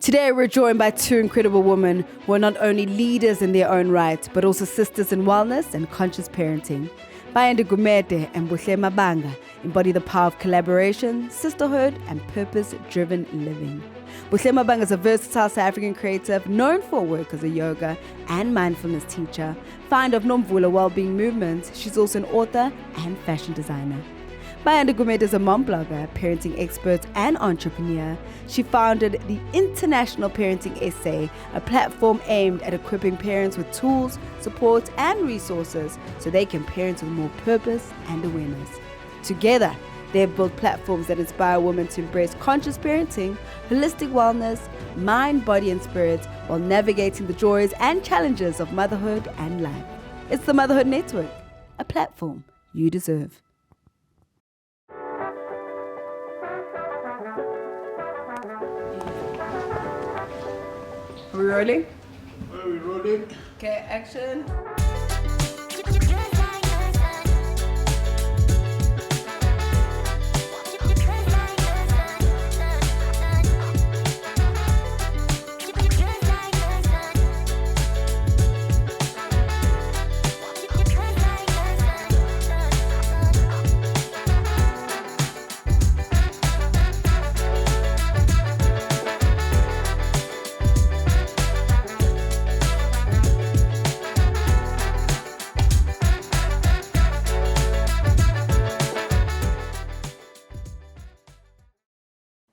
Today we're joined by two incredible women who are not only leaders in their own right, but also sisters in wellness and conscious parenting. Bayanda Gumede and Buhle Mabanga embody the power of collaboration, sisterhood, and purpose-driven living. Buhle Mabanga is a versatile South African creative known for her work as a yoga and mindfulness teacher. Founder of Nomvula Wellbeing Movement, she's also an author and fashion designer. Bayanda Gumede is a mom blogger, parenting expert, and entrepreneur. She founded the International Parenting Essay, a platform aimed at equipping parents with tools, support, and resources so they can parent with more purpose and awareness. Together, they have built platforms that inspire women to embrace conscious parenting, holistic wellness, mind, body, and spirit while navigating the joys and challenges of motherhood and life. It's the Motherhood Network, a platform you deserve. Are we rolling? Are we rolling? Okay, action.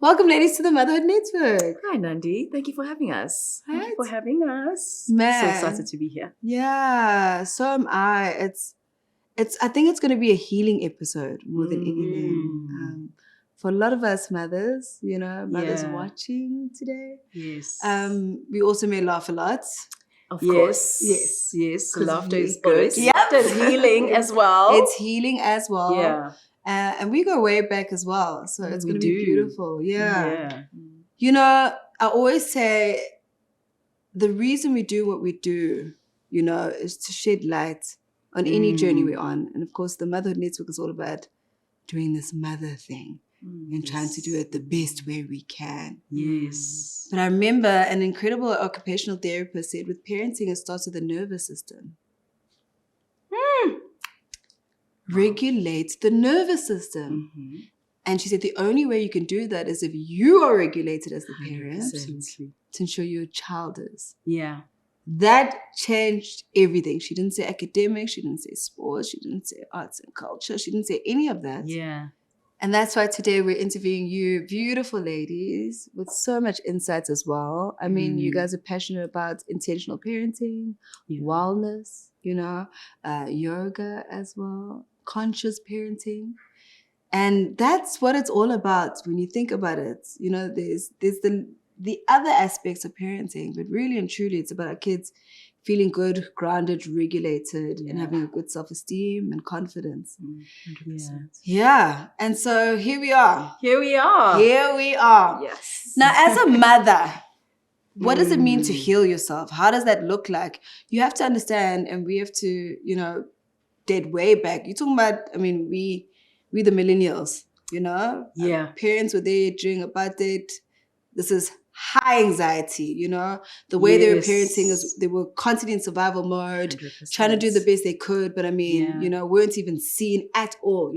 Welcome, ladies, to the Motherhood Network. Hi, Nandi. Thank you for having us. Thank you for Right. having us. Man. So excited to be here. Yeah, so am I. I think it's going to be a healing episode more than anything. For a lot of us mothers, mothers Yeah. watching today. Yes. We also may laugh a lot. Of Yes. course. Yes. Yes. 'Cause Laughter we- is good. Yep. Laughter is healing as well. It's healing as well. Yeah. And we go way back as well. So it's We going to be do. beautiful. Yeah. Yeah. I always say the reason we do what we do, is to shed light on any journey we're on. And of course, the Motherhood Network is all about doing this mother thing and trying to do it the best way we can. Yes. But I remember an incredible occupational therapist said with parenting, it starts with the nervous system. Regulate the nervous system. Mm-hmm. And she said the only way you can do that is if you are regulated as the parent 100%. to ensure your child is. Yeah. That changed everything. She didn't say academics, she didn't say sports, she didn't say arts and culture, she didn't say any of that. Yeah. And that's why today we're interviewing you, beautiful ladies, with so much insights as well. I mean, you guys are passionate about intentional parenting, wellness, yoga as well, conscious parenting. And that's what it's all about when you think about it. There's the other aspects of parenting, but really and truly it's about our kids feeling good, grounded, regulated, and having a good self-esteem and confidence. 100%. Yeah. And so here we are. Here we are. Yes. Now, as a mother, what does it mean to heal yourself? How does that look like? You have to understand, and we have to, date way back. You're talking about, we the millennials, Yeah. Our parents were there during apartheid. This is high anxiety, the way they were parenting is they were constantly in survival mode, 100%. trying to do the best they could, but weren't even seen at all,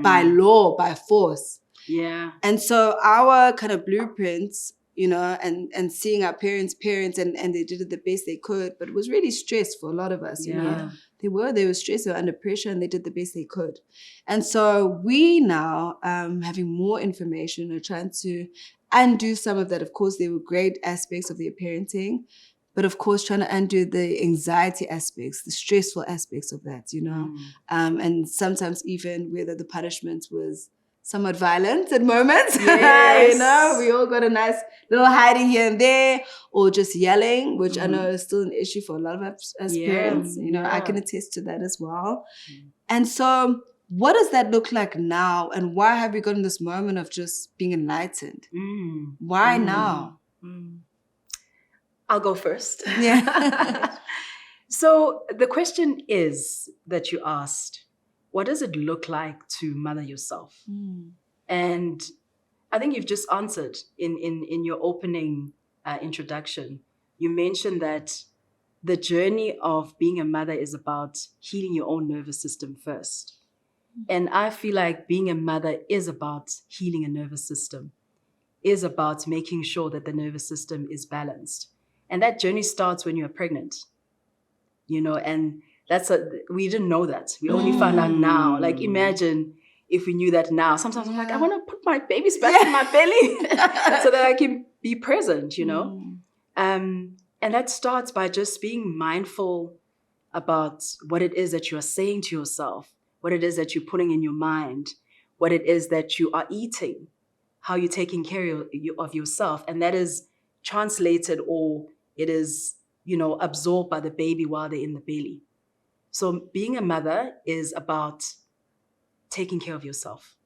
by law, by force. Yeah. And so our kind of blueprints, and seeing our parents and they did it the best they could, but it was really stressed for a lot of us, They were stressed, they were under pressure, and they did the best they could. And so we now, having more information, are trying to undo some of that. Of course, there were great aspects of their parenting, but of course, trying to undo the anxiety aspects, the stressful aspects of that, and sometimes even whether the punishment was somewhat violent at moments. Yes. We all got a nice little hiding here and there, or just yelling, which I know is still an issue for a lot of us as parents. I can attest to that as well. And so what does that look like now? And why have we gotten this moment of just being enlightened? Why now? I'll go first. Yeah. So the question is that you asked, what does it look like to mother yourself? And I think you've just answered in your opening introduction. You mentioned that the journey of being a mother is about healing your own nervous system first. And I feel like being a mother is about healing a nervous system, is about making sure that the nervous system is balanced. And that journey starts when you're pregnant, and we didn't know that. We only found out now. Like, imagine if we knew that now. Sometimes I'm like, I want to put my baby's back in my belly so that I can be present, And that starts by just being mindful about what it is that you are saying to yourself, what it is that you're putting in your mind, what it is that you are eating, how you're taking care of yourself. And that is translated, or it is, absorbed by the baby while they're in the belly. So being a mother is about taking care of yourself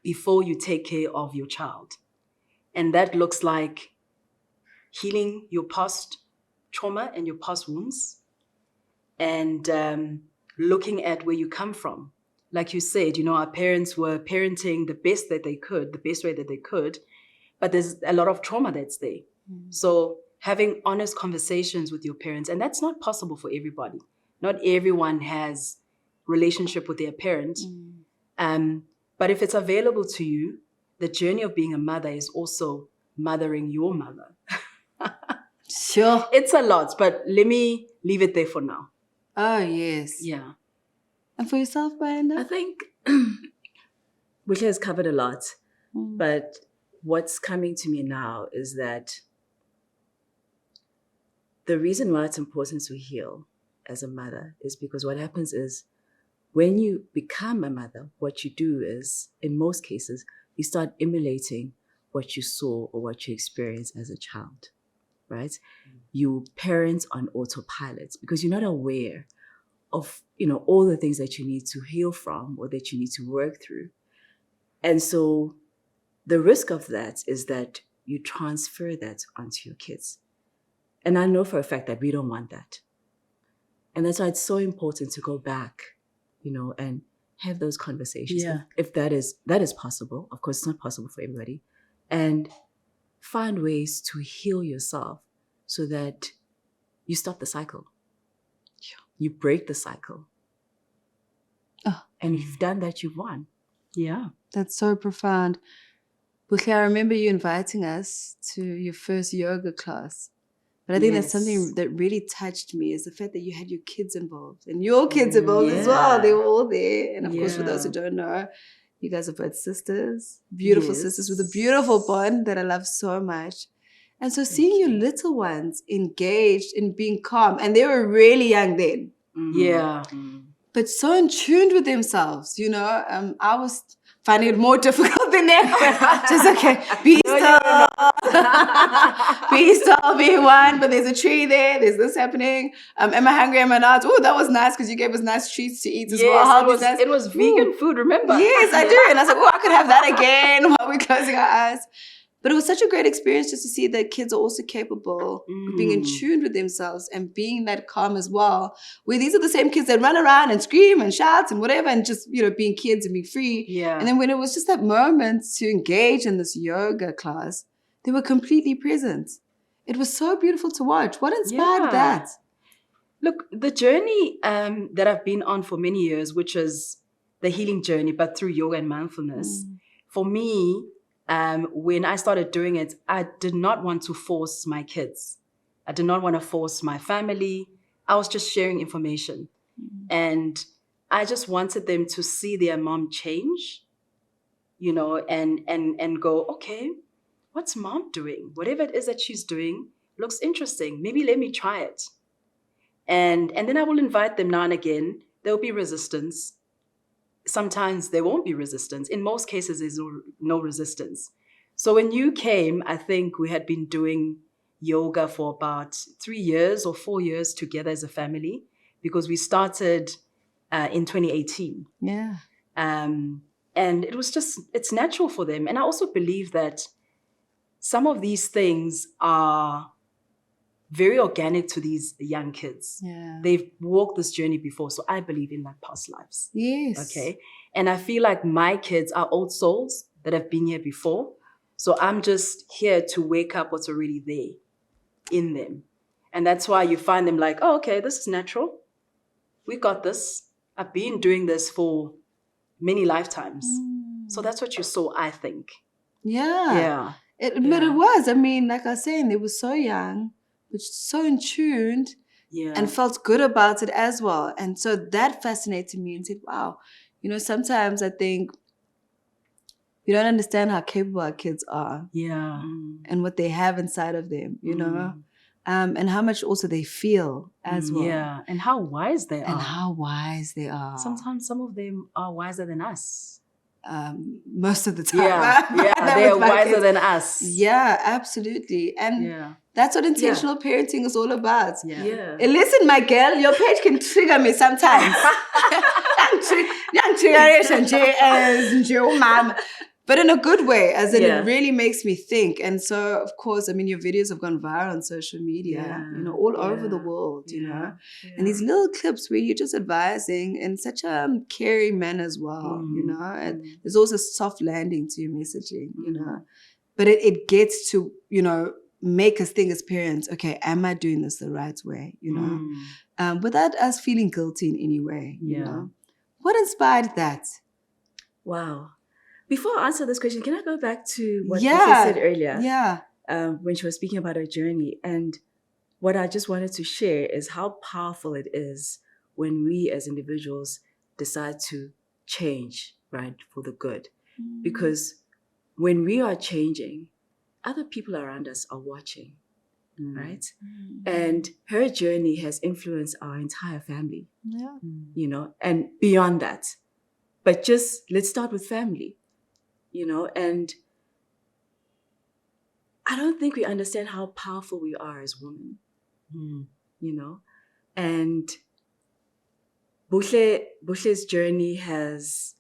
before you take care of your child. And that looks like healing your past trauma and your past wounds, and looking at where you come from. Like you said, our parents were parenting the best way that they could, but there's a lot of trauma that's there. So having honest conversations with your parents, and that's not possible for everybody. Not everyone has relationship with their parent. But if it's available to you, the journey of being a mother is also mothering your mother. Sure. It's a lot, but let me leave it there for now. Oh, yes. Yeah. And for yourself, Bayanda? I think Buhle has covered a lot, but what's coming to me now is that the reason why it's important to heal as a mother is because what happens is when you become a mother, what you do is, in most cases, you start emulating what you saw or what you experienced as a child, right? You parent on autopilot because you're not aware of, all the things that you need to heal from or that you need to work through. And so the risk of that is that you transfer that onto your kids. And I know for a fact that we don't want that. And that's why it's so important to go back, and have those conversations. Yeah. If that is possible. Of course, it's not possible for everybody. And find ways to heal yourself so that you stop the cycle. You break the cycle. Oh. And if you've done that, you've won. Yeah. That's so profound. Buhle, I remember you inviting us to your first yoga class. But I think that's something that really touched me is the fact that you had your kids involved. And your kids involved as well. They were all there. And of course, for those who don't know, you guys are both sisters. Beautiful sisters with a beautiful bond that I love so much. And so seeing your little ones engaged in being calm, and they were really young then. Yeah. But so in tune with themselves, I was finding it more difficult than ever. Just okay, be still. Be still, be one, but there's a tree there, there's this happening. Am I hungry, am I not? Oh, that was nice because you gave us nice treats to eat as well. It was vegan food, remember? Yes, I do. And I was like, I could have that again while we're closing our eyes. But it was such a great experience just to see that kids are also capable of being in tune with themselves and being that calm as well. Where these are the same kids that run around and scream and shout and whatever and just, being kids and being free. Yeah. And then when it was just that moment to engage in this yoga class, they were completely present. It was so beautiful to watch. What inspired that? Look, the journey that I've been on for many years, which is the healing journey, but through yoga and mindfulness, for me, when I started doing it, I did not want to force my kids. I did not want to force my family. I was just sharing information. And I just wanted them to see their mom change, and go, okay, what's mom doing? Whatever it is that she's doing looks interesting. Maybe let me try it. And then I will invite them now and again. There'll be resistance. Sometimes there won't be resistance. In most cases, there's no resistance. So when you came, I think we had been doing yoga for about 3 years or 4 years together as a family because we started in 2018. Yeah. And it was it's natural for them. And I also believe that some of these things are very organic to these young kids. Yeah. They've walked this journey before, so I believe in like past lives. Yes. Okay. And I feel like my kids are old souls, that have been here before. So I'm just here to wake up what's already there in them. And that's why you find them like, oh, okay, this is natural. We got this. I've been doing this for many lifetimes. So that's what you saw, I think. Yeah. But it was. I mean, like I was saying, they were so young, but so in tuned and felt good about it as well. And so that fascinated me and said, wow, sometimes I think we don't understand how capable our kids are. Yeah. And what they have inside of them, and how much also they feel as well. Yeah. And how wise they are. Sometimes Sometimes some of them are wiser than us. Most of the time. Yeah, they're wiser than us. Yeah, absolutely. And that's what intentional parenting is all about. Yeah. Listen, my girl, your page can trigger me sometimes. But in a good way, as in it really makes me think. And so, of course, I mean, your videos have gone viral on social media, all over the world, And these little clips where you're just advising in such a caring manner as well, And there's also soft landing to your messaging, But it gets to, make us think as parents, okay, am I doing this the right way, without us feeling guilty in any way, you know? What inspired that? Wow. Before I answer this question, can I go back to what you said earlier? Yeah. When she was speaking about her journey. And what I just wanted to share is how powerful it is when we as individuals decide to change, right, for the good. Because when we are changing, other people around us are watching, right? And her journey has influenced our entire family, and beyond that. But just let's start with family. And I don't think we understand how powerful we are as women, and Buhle's journey has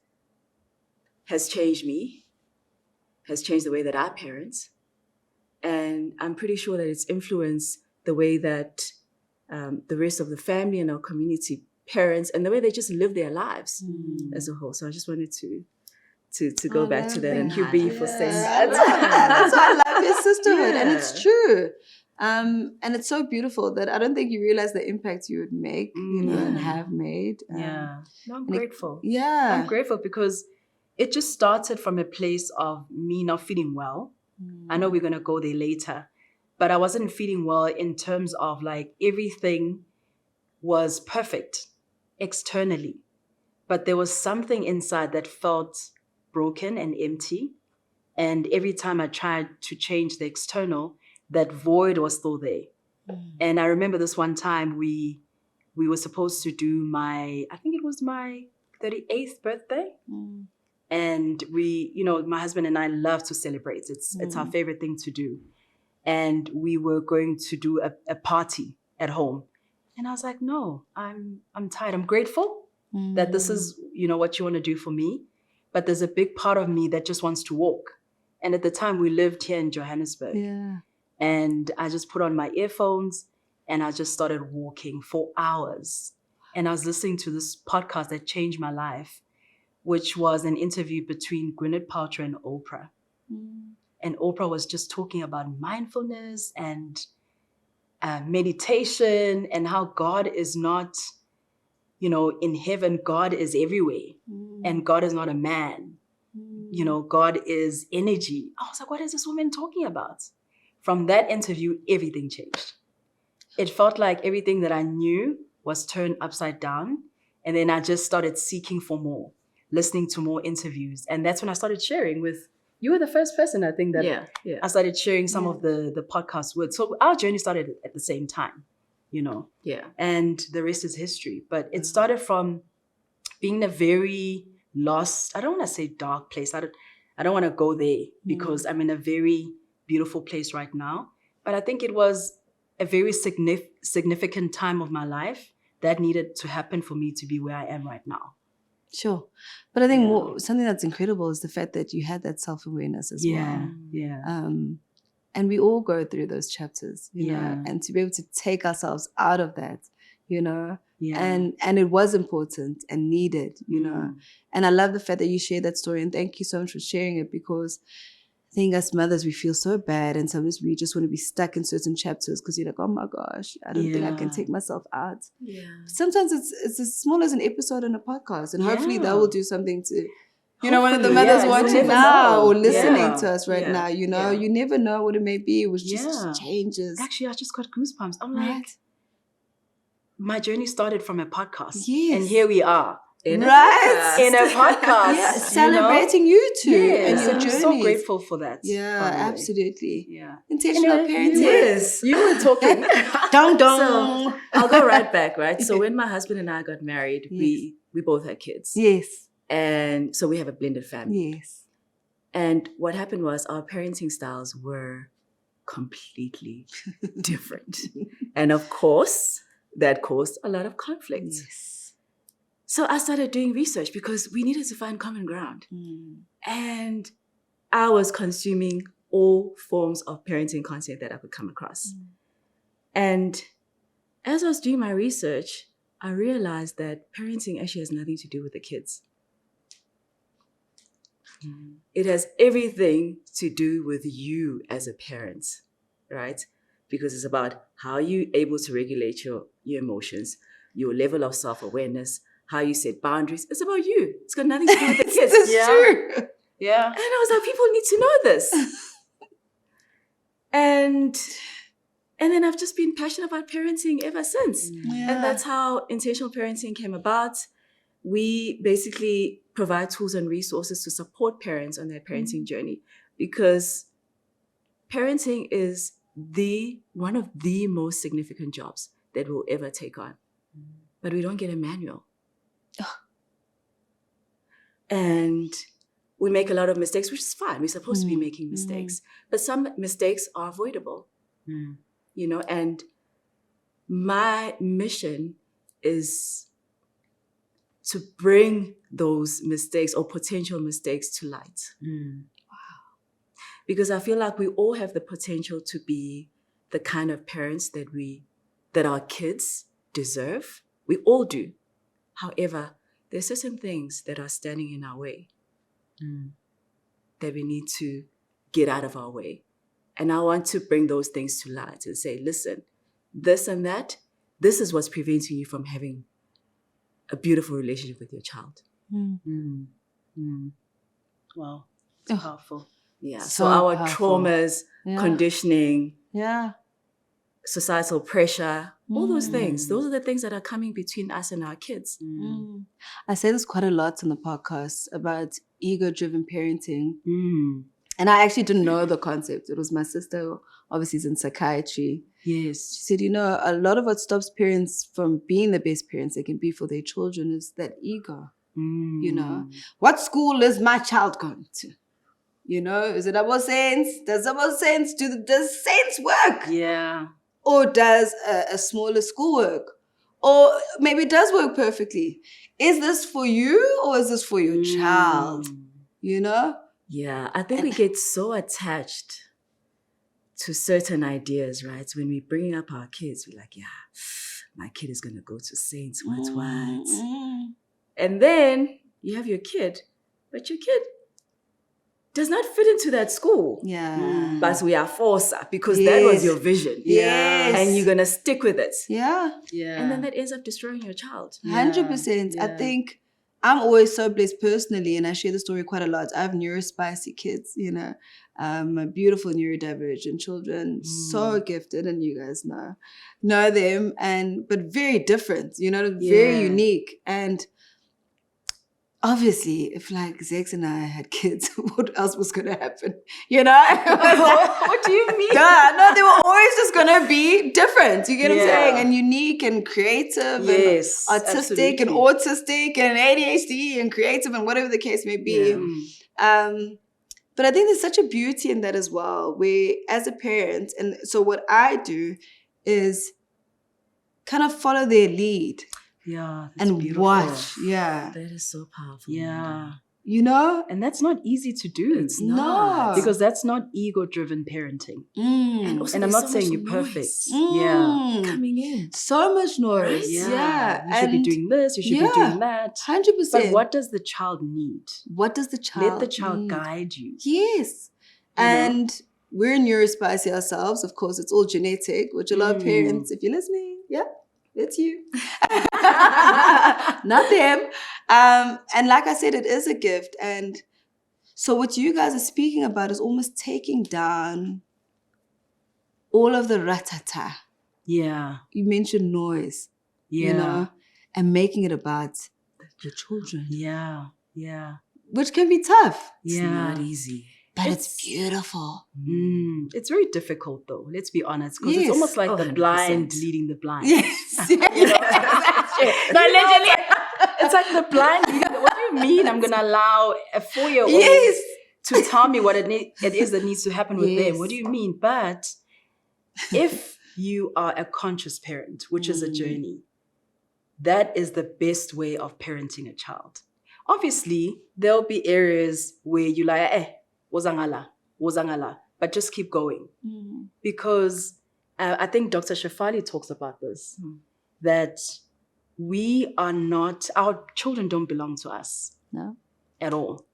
changed me, has changed the way that I parent, and I'm pretty sure that it's influenced the way that the rest of the family and our community parents and the way they just live their lives as a whole. So I just wanted to go back to that. Thank you, B, for saying that. That's why I love your sisterhood. And it's true. And it's so beautiful that I don't think you realize the impact you would make, and have made. No, I'm grateful. I'm grateful because it just started from a place of me not feeling well. I know we're going to go there later, but I wasn't feeling well in terms of like everything was perfect externally, but there was something inside that felt broken and empty. And every time I tried to change the external, that void was still there. And I remember this one time we were supposed to do I think it was my 38th birthday. And we, my husband and I love to celebrate. It's our favorite thing to do. And we were going to do a party at home. And I was like, no, I'm tired. I'm grateful that this is, what you want to do for me. But there's a big part of me that just wants to walk. And at the time we lived here in Johannesburg. Yeah. And I just put on my earphones and I just started walking for hours. And I was listening to this podcast that changed my life, which was an interview between Gwyneth Paltrow and Oprah. And Oprah was just talking about mindfulness and meditation and how God is not, in heaven, God is everywhere. And God is not a man. God is energy. I was like, what is this woman talking about? From that interview, everything changed. It felt like everything that I knew was turned upside down. And then I just started seeking for more, listening to more interviews. And that's when I started sharing with, you were the first person, I think, that I started sharing some of the podcasts with. So our journey started at the same time, Yeah. And the rest is history. But it started from being a very lost, I don't want to say dark place. I don't want to go there because I'm in a very beautiful place right now. But I think it was a very significant time of my life that needed to happen for me to be where I am right now. Sure. But I think something that's incredible is the fact that you had that self-awareness as well. Yeah. And we all go through those chapters, you know, and to be able to take ourselves out of that you know. Yeah. And it was important and needed, you know. And I love the fact that you shared that story, and thank you so much for sharing it, because I think as mothers we feel so bad, and sometimes we just want to be stuck in certain chapters because you're like, oh my gosh, I don't think I can take myself out. Yeah. Sometimes it's as small as an episode on a podcast, and hopefully that will do something to, you know, one of the Hopefully, mothers yeah, you watching never now know. or listening Yeah. to us right now, you know, you never know what it may be. It was just changes. Actually, I just got goosebumps. I'm Right. like, my journey started from a podcast. Yes. And here we are. In a Right. In a podcast. Yeah, celebrating you too and your I'm journey. so grateful for that. Yeah, by the way. absolutely. Yeah. Intentional parenting. Yes. You were talking. Dong dong. So I'll go right back, right? So when my husband and I got married, we both had kids. Yes. And so we have a blended family. Yes. And what happened was our parenting styles were completely different. And of course, that caused a lot of conflict. Yes. So I started doing research because we needed to find common ground. And I was consuming all forms of parenting content that I could come across. And as I was doing my research, I realized that parenting actually has nothing to do with the kids. It has everything to do with you as a parent, right? Because it's about how you're able to regulate your emotions, your level of self-awareness, how you set boundaries. It's about you. It's got nothing to do with the kids. It's true. Yeah. And I was like, people need to know this. and then I've just been passionate about parenting ever since. Yeah. And that's how intentional parenting came about. We basically provide tools and resources to support parents on their parenting journey, because parenting is one of the most significant jobs that we'll ever take on. But we don't get a manual. And we make a lot of mistakes, which is fine. We're supposed to be making mistakes. But some mistakes are avoidable. You know, and my mission is to bring those mistakes or potential mistakes to light. Because I feel like we all have the potential to be the kind of parents that our kids deserve. We all do. However, there's certain things that are standing in our way that we need to get out of our way. And I want to bring those things to light and say, listen, this and that, this is what's preventing you from having a beautiful relationship with your child. Wow. Powerful. Yeah. So So our powerful. traumas, conditioning, Yeah. societal pressure, all those things, those are the things that are coming between us and our kids. I say this quite a lot on the podcast about ego-driven parenting. Mm. And I actually didn't know the concept. It was my sister, who obviously is in psychiatry. Yes. She said, you know, a lot of what stops parents from being the best parents they can be for their children is that ego. You know, what school is my child going to? You know, is it double sense? Does double sense? Does sense work? Yeah. Or does a smaller school work? Or maybe it does work perfectly. Is this for you or is this for your child? You know? Yeah, I think we get so attached to certain ideas, right? When we're bringing up our kids, we're like, yeah, my kid is going to go to Saints, what? And then you have your kid, but your kid does not fit into that school. Yeah. But we are forced because that was your vision. Yes. And you're going to stick with it. Yeah. Yeah. And then that ends up destroying your child. 100%. I Yeah. think I'm always so blessed personally, and I share the story quite a lot. I have neurospicy kids, you know, beautiful neurodivergent children, so gifted, and you guys know them, but very different, you know, very unique. And obviously, if like Zex and I had kids, what else was going to happen? You know? What do you mean? No, they were always just going to be different. You get what I'm Yeah. saying? And unique and creative Yes, and artistic and autistic and ADHD and creative and whatever the case may be. But I think there's such a beauty in that as well, where as a parent, and so what I do is kind of follow their lead. Yeah. That's And beautiful. watch. Yeah. That is so powerful. Yeah. You know? And that's not easy to do. It's not. Because that's not ego-driven parenting. And also, And I'm there's not so saying much you're perfect. noise Yeah. coming in. So much noise. Right? Yeah. You should be doing this, you should be doing that. 100%. But what does the child need? What does the child Let the child need? guide you. Yes. You know? And we're neurospicy ourselves. Of course, it's all genetic, which a lot of parents, if you're listening, it's you. Not them. And like I said, it is a gift. And so what you guys are speaking about is almost taking down all of the ratata. Yeah. You mentioned noise, Yeah. you know, and making it about your children. Yeah. Yeah. Which can be tough. It's not easy. But it's beautiful. It's very difficult though, let's be honest. Because Yes. it's almost like the 100%. blind leading the blind. Yes. You know? No, literally. It's like the blind leading the, what do you mean I'm going to allow a 4-year-old Yes. to tell me what it is that needs to happen with Yes. them? What do you mean? But if you are a conscious parent, which is a journey, that is the best way of parenting a child. Obviously, there'll be areas where you like, wozangala, but just keep going. Because I think Dr. Shefali talks about this, that we are not, our children don't belong to us. No. At all.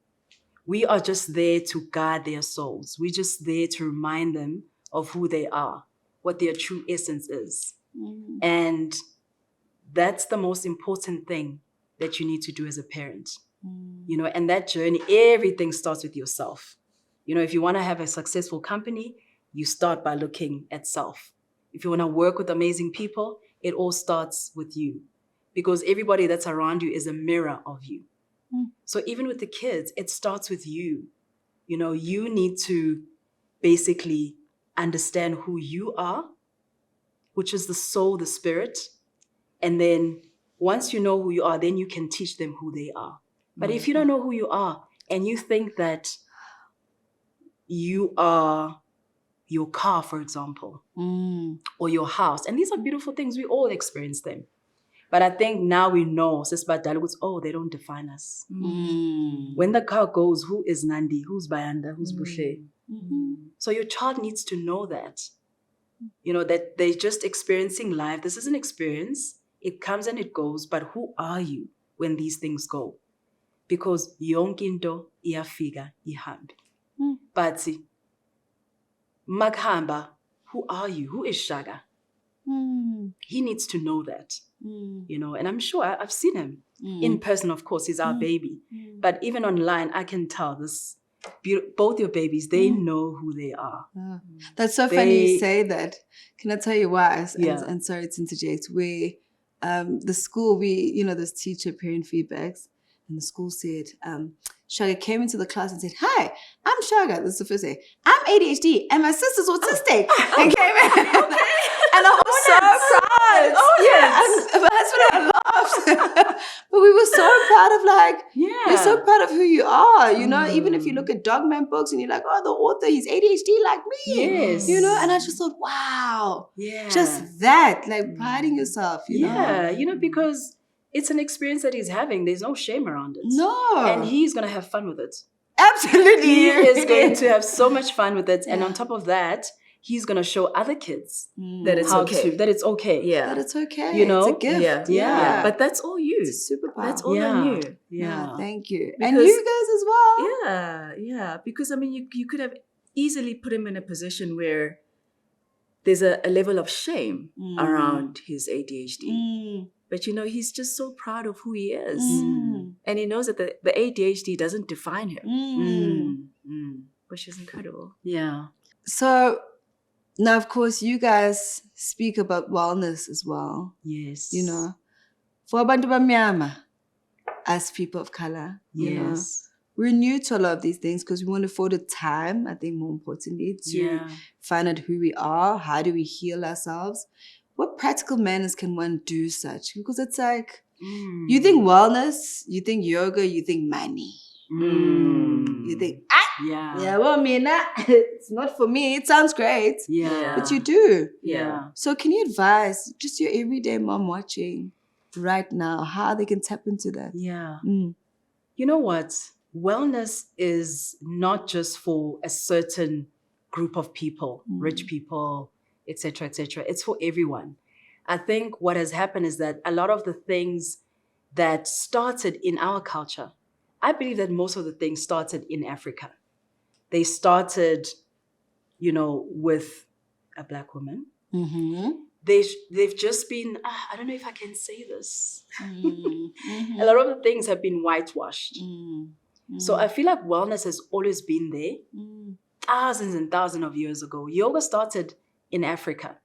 We are just there to guide their souls. We're just there to remind them of who they are, what their true essence is. And that's the most important thing that you need to do as a parent. You know, and that journey, everything starts with yourself. You know, if you want to have a successful company, you start by looking at self. If you want to work with amazing people, it all starts with you. Because everybody that's around you is a mirror of you. So even with the kids, it starts with you. You know, you need to basically understand who you are, which is the soul, the spirit. And then once you know who you are, then you can teach them who they are. But if you don't know who you are and you think that you are your car, for example, or your house, and these are beautiful things, we all experience them. But I think now we know, they don't define us. When the car goes, who is Nandi? Who's Bayanda? Who's Buhle? So your child needs to know that. You know, that they're just experiencing life. This is an experience. It comes and it goes. But who are you when these things go? Because yonkinto iyafika ihambe. But Maghamba, who are you? Who is Shaga? He needs to know that. You know, and I'm sure I've seen him in person. Of course, he's our baby, but even online, I can tell this. Both your babies, they know who they are. That's so funny you say that. Can I tell you why? Yeah. And sorry to interject. We, the school, those teacher parent feedbacks, and the school said, Shaga came into the class and said, "Hi, I'm Shaga." This is the first day. "I'm ADHD and my sister's autistic." And came in. And I was so proud. And my husband and I laughed. But we were so proud of you're so proud of who you are. You know, even if you look at Dogman books and you're like, oh, the author, he's ADHD like me. Yes. You know, and I just thought, wow. Yeah. Just that, priding yourself, you know. Yeah, you know, because it's an experience that he's having. There's no shame around it. No. And he's going to have fun with it. Absolutely. He is going to have so much fun with it. And on top of that, he's going to show other kids that it's okay. That it's okay. Yeah. That it's okay. You know? It's a gift. Yeah. But that's all you. It's a superpower. That's all on you. Yeah. Thank you. Because- And you guys as well. Yeah. Because, I mean, you could have easily put him in a position where there's a level of shame around his ADHD. But, you know, he's just so proud of who he is. And he knows that the ADHD doesn't define him, which is incredible. Yeah. So now, of course, you guys speak about wellness as well. Yes. You know, for abantu bamnyama, as people of color, you know, we're new to a lot of these things because we want to afford the time, I think more importantly, to find out who we are, how do we heal ourselves, what practical manners can one do such? Because it's like, you think wellness, you think yoga, you think money. You think, well, Mina, it's not for me. It sounds great. Yeah. But you do. Yeah. So can you advise just your everyday mom watching right now how they can tap into that? Yeah. You know what? wellness is not just for a certain group of people, rich people, etc., etc. It's for everyone. I think what has happened is that a lot of the things that started in our culture, I believe that most of the things started in Africa. They started, with a Black woman. They've just been, I don't know if I can say this. A lot of the things have been whitewashed. So I feel like wellness has always been there. Thousands and thousands of years ago. Yoga started in Africa.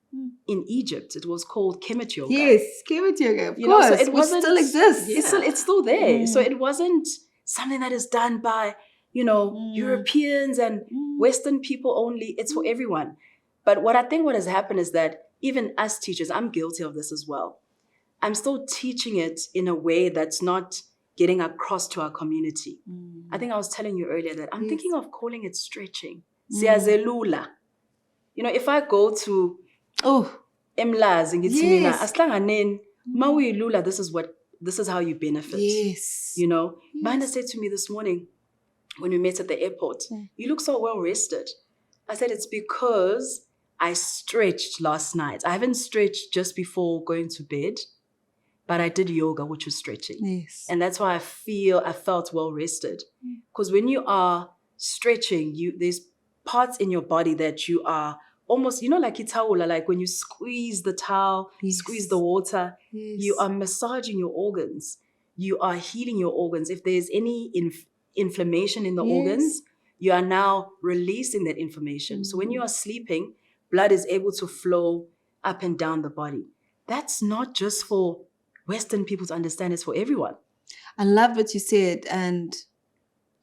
In Egypt, it was called Kemet yoga. Yes, Kemet yoga, of course. So it wasn't, still exists. It's still there. So it wasn't something that is done by, Europeans and Western people only. It's for everyone. But what has happened is that even as teachers, I'm guilty of this as well. I'm still teaching it in a way that's not getting across to our community. I think I was telling you earlier that I'm thinking of calling it stretching. Siyazelula. If I go to Emlazi ngithi mina asihlanganeni mawuyilula, this is how you benefit. Yes. Bayanda said to me this morning when we met at the airport, you look so well rested. I said it's because I stretched last night. I haven't stretched just before going to bed, but I did yoga, which was stretching. Yes. And that's why I felt well rested. Because when you are stretching, there's parts in your body that you are almost, like itawula, like when you squeeze the towel, squeeze the water, you are massaging your organs. You are healing your organs. If there's any inflammation in the organs, you are now releasing that inflammation. So when you are sleeping, blood is able to flow up and down the body. That's not just for Western people to understand, it's for everyone. I love what you said, and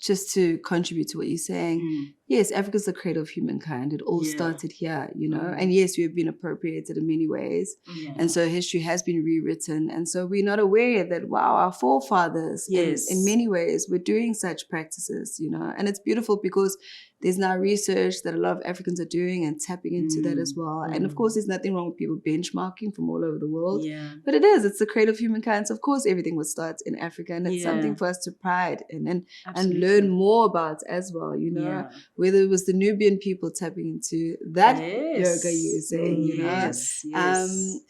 just to contribute to what you're saying, yes, Africa's the cradle of humankind. It all started here, and yes, we have been appropriated in many ways. And so history has been rewritten. And so we're not aware that, wow, our forefathers, in many ways, were doing such practices, and it's beautiful because there's now research that a lot of Africans are doing and tapping into that as well. And of course, there's nothing wrong with people benchmarking from all over the world. But it's the cradle of humankind. So of course, everything would start in Africa. And it's something for us to pride in and learn more about as as well, whether it was the Nubian people tapping into that yoga you were saying,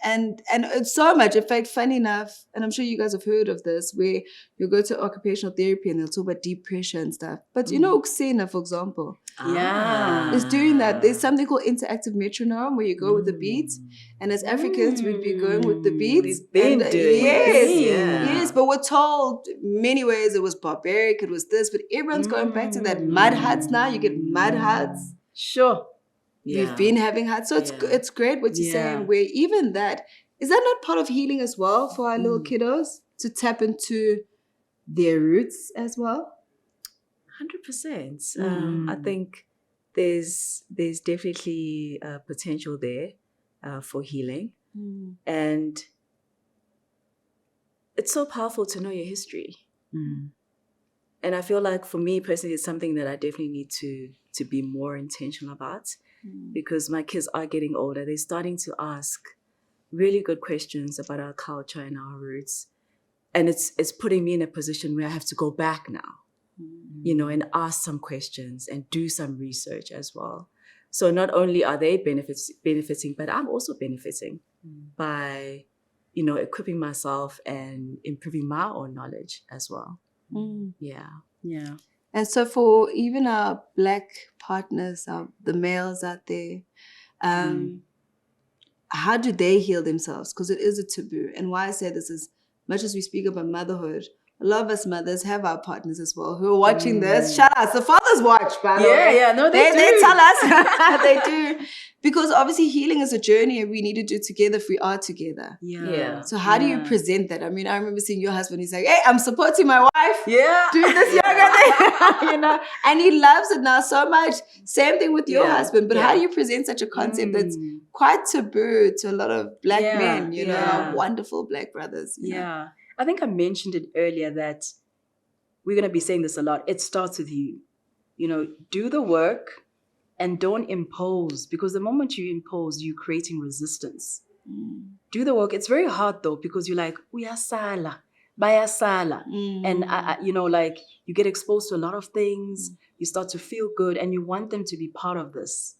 and it's so much. In fact, funny enough, and I'm sure you guys have heard of this, where you go to occupational therapy and they'll talk about deep pressure and stuff. But Uksena, for example, is doing that. There's something called interactive metronome where you go with the beats, and as Africans we'd be going with the beats. Yes, but we're told many ways it was barbaric, it was this, but everyone's going back to that mud huts now. You get mud huts. Sure. We've been having huts. So it's great what you're saying, where even that, is that not part of healing as well for our little kiddos to tap into their roots as well? 100%. I think there's definitely potential there for healing. And it's so powerful to know your history. And I feel like for me personally, it's something that I definitely need to be more intentional about, because my kids are getting older. They're starting to ask really good questions about our culture and our roots. And it's putting me in a position where I have to go back now, and ask some questions and do some research as well. So not only are they benefiting, but I'm also benefiting by, equipping myself and improving my own knowledge as well. Yeah. And so for even our Black partners, the males out there, how do they heal themselves? Because it is a taboo. And why I say this is, much as we speak about motherhood, a lot of us mothers have our partners as well who are watching this. Shout out. The fathers watch, by the way. No, they tell us. They do. Because obviously healing is a journey and we need to do it together if we are together. So how do you present that? I mean, I remember seeing your husband, he's like, hey, I'm supporting my wife. Doing this yoga thing. And he loves it now so much. Same thing with your husband. But how do you present such a concept that's quite taboo to a lot of Black men, our wonderful Black brothers? I think I mentioned it earlier that we're going to be saying this a lot. It starts with you. Do the work and don't impose, because the moment you impose, you're creating resistance. Do the work. It's very hard though, because you're like, uyasala. bayasala. And, like, you get exposed to a lot of things, you start to feel good, and you want them to be part of this.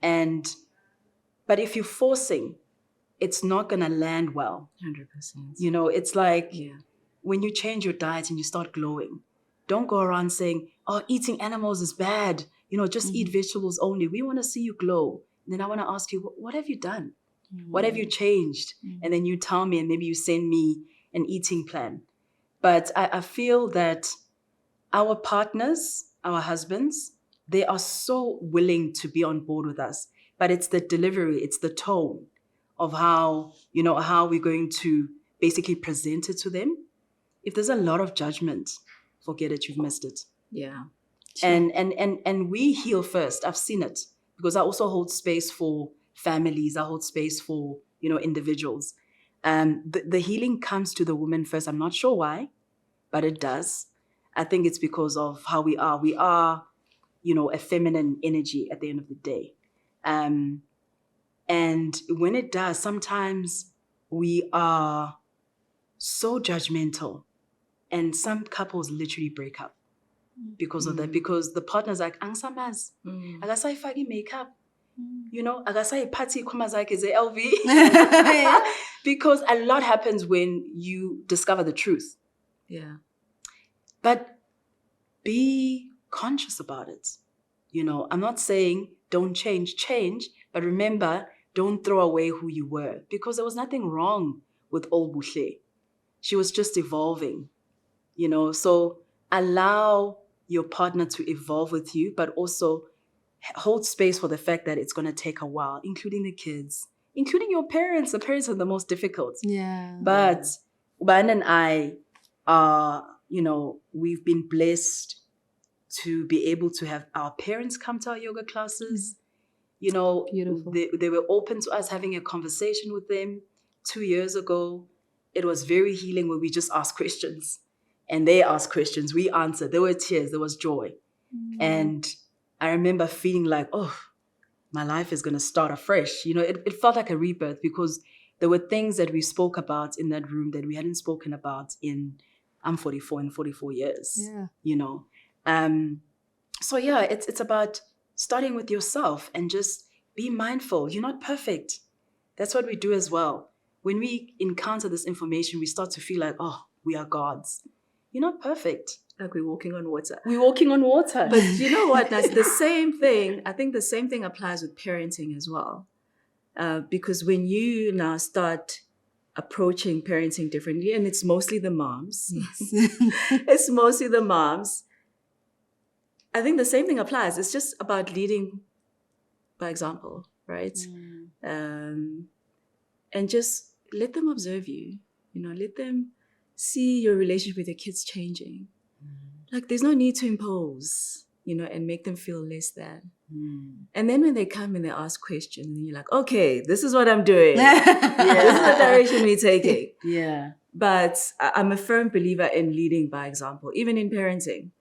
But if you're forcing, it's not going to land well. 100%. It's like when you change your diet and you start glowing, don't go around saying, oh, eating animals is bad. Just eat vegetables only. We want to see you glow. And then I want to ask you, what have you done? What have you changed? And then you tell me, and maybe you send me an eating plan. But I feel that our partners, our husbands, they are so willing to be on board with us. But it's the delivery, it's the tone of how we're going to basically present it to them. If there's a lot of judgment, forget it, you've missed it. Yeah. Sure. And we heal first. I've seen it because I also hold space for families. I hold space for, individuals. The healing comes to the woman first. I'm not sure why, but it does. I think it's because of how we are. We are, a feminine energy at the end of the day. And when it does, sometimes we are so judgmental, and some couples literally break up because of that, because the partner's like, angsamaz, akasayifaki makeup, akasayiphathi ikhwama zakhe ze-LV. Because a lot happens when you discover the truth. Yeah. But be conscious about it. I'm not saying don't change, but remember, don't throw away who you were, because there was nothing wrong with old Buhle. She was just evolving, so allow your partner to evolve with you, but also hold space for the fact that it's going to take a while, including the kids, including your parents. The parents are the most difficult. Yeah. But Bayanda and I are, we've been blessed to be able to have our parents come to our yoga classes. Beautiful. They were open to us having a conversation with them 2 years ago. It was very healing, where we just asked questions and they asked questions. We answered. There were tears. There was joy. And I remember feeling like, oh, my life is going to start afresh. It felt like a rebirth, because there were things that we spoke about in that room that we hadn't spoken about I'm 44 in 44 years. Yeah. So yeah, it's about starting with yourself and just be mindful. You're not perfect. That's what we do as well. When we encounter this information, we start to feel like, oh, we are gods. You're not perfect. Like we're walking on water. We're walking on water. But you know what? That's the same thing. I think the same thing applies with parenting as well. Because when you now start approaching parenting differently, and it's mostly the moms. Yes. It's mostly the moms. I think the same thing applies. It's just about leading by example, right? And just let them observe you. Let them see your relationship with your kids changing. Like, there's no need to impose, and make them feel less than. And then when they come and they ask questions, and you're like, okay, this is what I'm doing. This is the direction we're taking. Yeah. But I'm a firm believer in leading by example, even in parenting.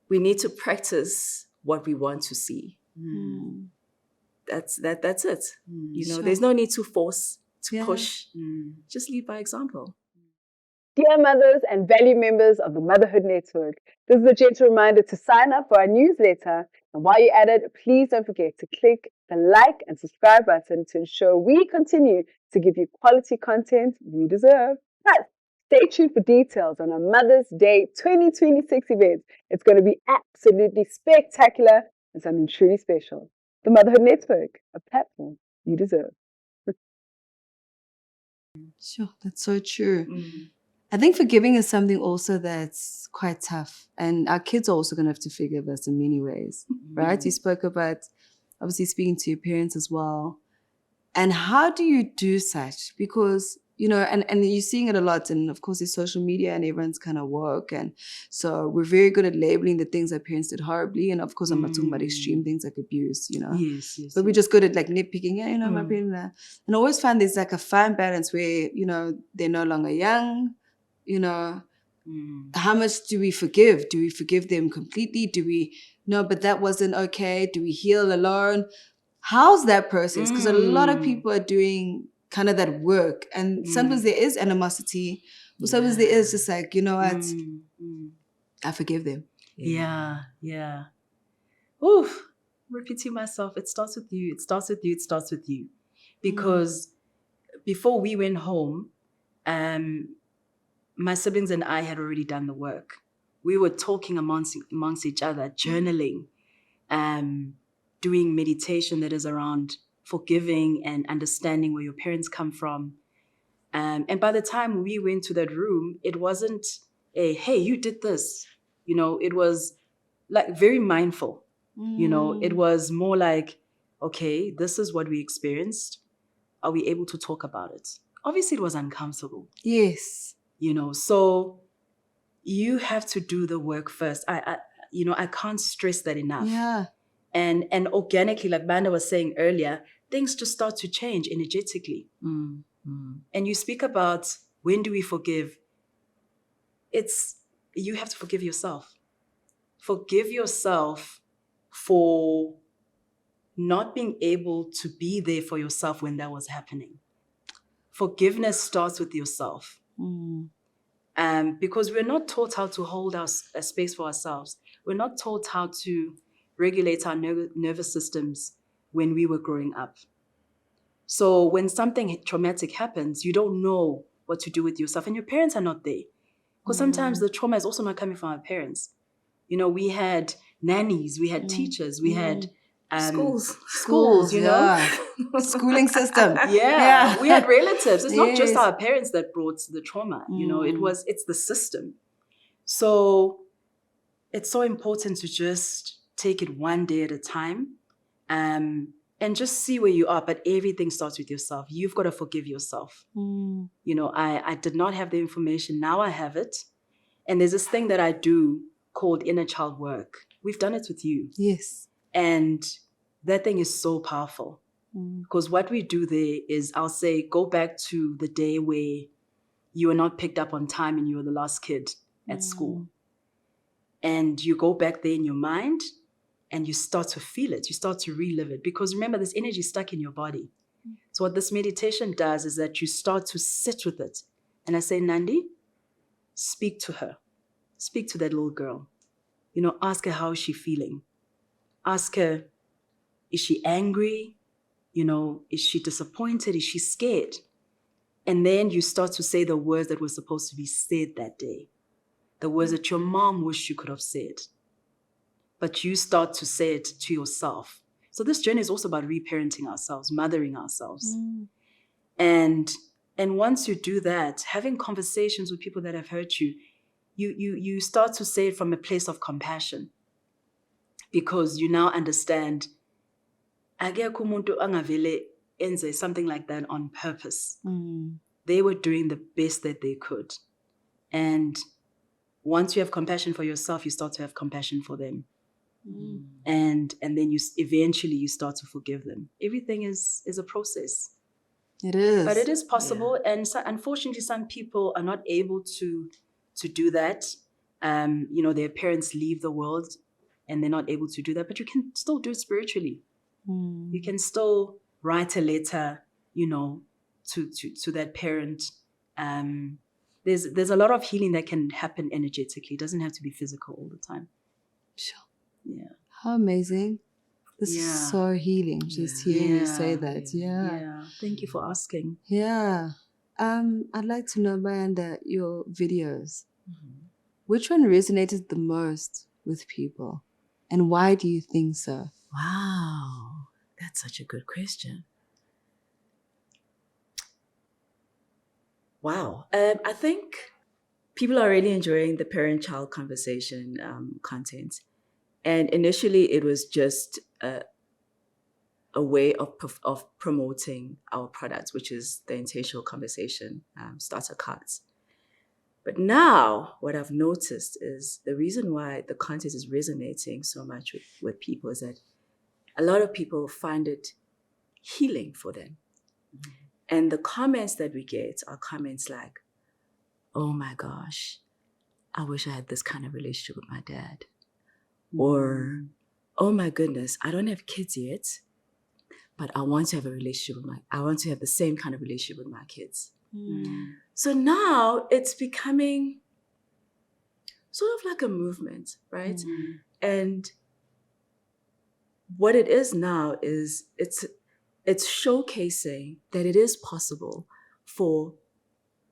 We need to practice what we want to see. That's it. Sure. There's no need to force, to Yeah. push. Just lead by example. Dear mothers and value members of the Motherhood Network, this is a gentle reminder to sign up for our newsletter. And while you're at it, please don't forget to click the like and subscribe button to ensure we continue to give you quality content you deserve. Plus, stay tuned for details on our Mother's Day 2026 event. It's going to be absolutely spectacular and something truly special. The Motherhood Network, a platform you deserve. Sure, that's so true. I think forgiving is something also that's quite tough. And our kids are also going to have to forgive us in many ways, right? You spoke about obviously speaking to your parents as well. And how do you do such? Because, and you're seeing it a lot. And of course, there's social media and everyone's kind of woke. And so we're very good at labeling the things our parents did horribly. And of course, I'm not talking about extreme things like abuse, Yes. But we're just good at like nitpicking, my parents. And I always find there's like a fine balance where, they're no longer young. How much do we forgive? Do we forgive them completely? Do we, no, but that wasn't okay. Do we heal alone? How's that process? Because a lot of people are doing kind of that work. And sometimes there is animosity, but sometimes there is just like, you know what, I forgive them. Yeah. Oof, repeating myself. It starts with you. It starts with you. It starts with you. Because before we went home, my siblings and I had already done the work. We were talking amongst each other, journaling, doing meditation that is around forgiving and understanding where your parents come from. And by the time we went to that room, it wasn't a, hey, you did this. You know, it was like very mindful. You know, it was more like, okay, this is what we experienced. Are we able to talk about it? Obviously, it was uncomfortable. Yes. You know, so you have to do the work first. I can't stress that enough. Yeah. And organically, like Bayanda was saying earlier, things just start to change energetically. And you speak about, when do we forgive? You have to forgive yourself. Forgive yourself for not being able to be there for yourself when that was happening. Forgiveness starts with yourself. Because we're not taught how to hold a space for ourselves. We're not taught how to regulate our nervous systems when we were growing up. So when something traumatic happens, you don't know what to do with yourself, and your parents are not there. Because sometimes the trauma is also not coming from our parents. You know, we had nannies, we had teachers, we had schools, you know, schooling system. Yeah, we had relatives. It's not just Yes. our parents that brought the trauma. You know, it's the system. So it's so important to just take it one day at a time, and just see where you are. But everything starts with yourself. You've got to forgive yourself. You know, I did not have the information. Now I have it. And there's this thing that I do called inner child work. We've done it with you. Yes. And that thing is so powerful. Because what we do there is, I'll say, go back to the day where you were not picked up on time and you were the last kid at school. And you go back there in your mind and you start to feel it. You start to relive it. Because remember, this energy is stuck in your body. So what this meditation does is that you start to sit with it. And I say, Nandi, speak to her. Speak to that little girl. You know, ask her, how is she feeling? Ask her, is she angry? You know, is she disappointed? Is she scared? And then you start to say the words that were supposed to be said that day. The words that your mom wished you could have said. But you start to say it to yourself. So this journey is also about reparenting ourselves, mothering ourselves. And once you do that, having conversations with people that have hurt you, you start to say it from a place of compassion. Because you now understand, akekho umuntu angavele enze something like that on purpose. They were doing the best that they could. And once you have compassion for yourself, you start to have compassion for them. And then you eventually start to forgive them. Everything is a process. It is. But it is possible. Yeah. And so, unfortunately, some people are not able to do that. You know, their parents leave the world and they're not able to do that. But you can still do it spiritually. You can still write a letter, you know, to that parent. There's a lot of healing that can happen energetically. It doesn't have to be physical all the time. Sure. Yeah. How amazing. This is so healing, just hearing you say that. Yeah. Thank you for asking. Yeah. I'd like to know, Bayanda, your videos. Which one resonated the most with people? And why do you think so? Wow. That's such a good question. Wow. I think people are really enjoying the parent-child conversation content. And initially, it was just a way of promoting our products, which is the intentional conversation starter cards. But now, what I've noticed is the reason why the content is resonating so much with people is that a lot of people find it healing for them. And the comments that we get are comments like, oh my gosh, I wish I had this kind of relationship with my dad. Or, oh my goodness, I don't have kids yet, but I want to have I want to have the same kind of relationship with my kids. So now it's becoming sort of like a movement, right? And what it is now is it's showcasing that it is possible for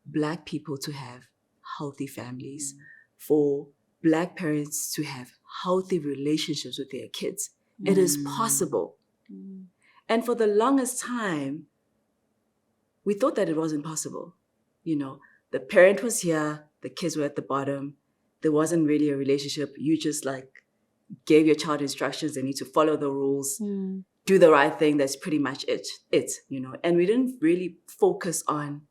Black people to have healthy families, for Black parents to have healthy relationships with their kids. It is possible. And for the longest time, we thought that it wasn't possible. You know, the parent was here, the kids were at the bottom. There wasn't really a relationship. You just like gave your child instructions. They need to follow the rules, do the right thing. That's pretty much it, you know. And we didn't really focus on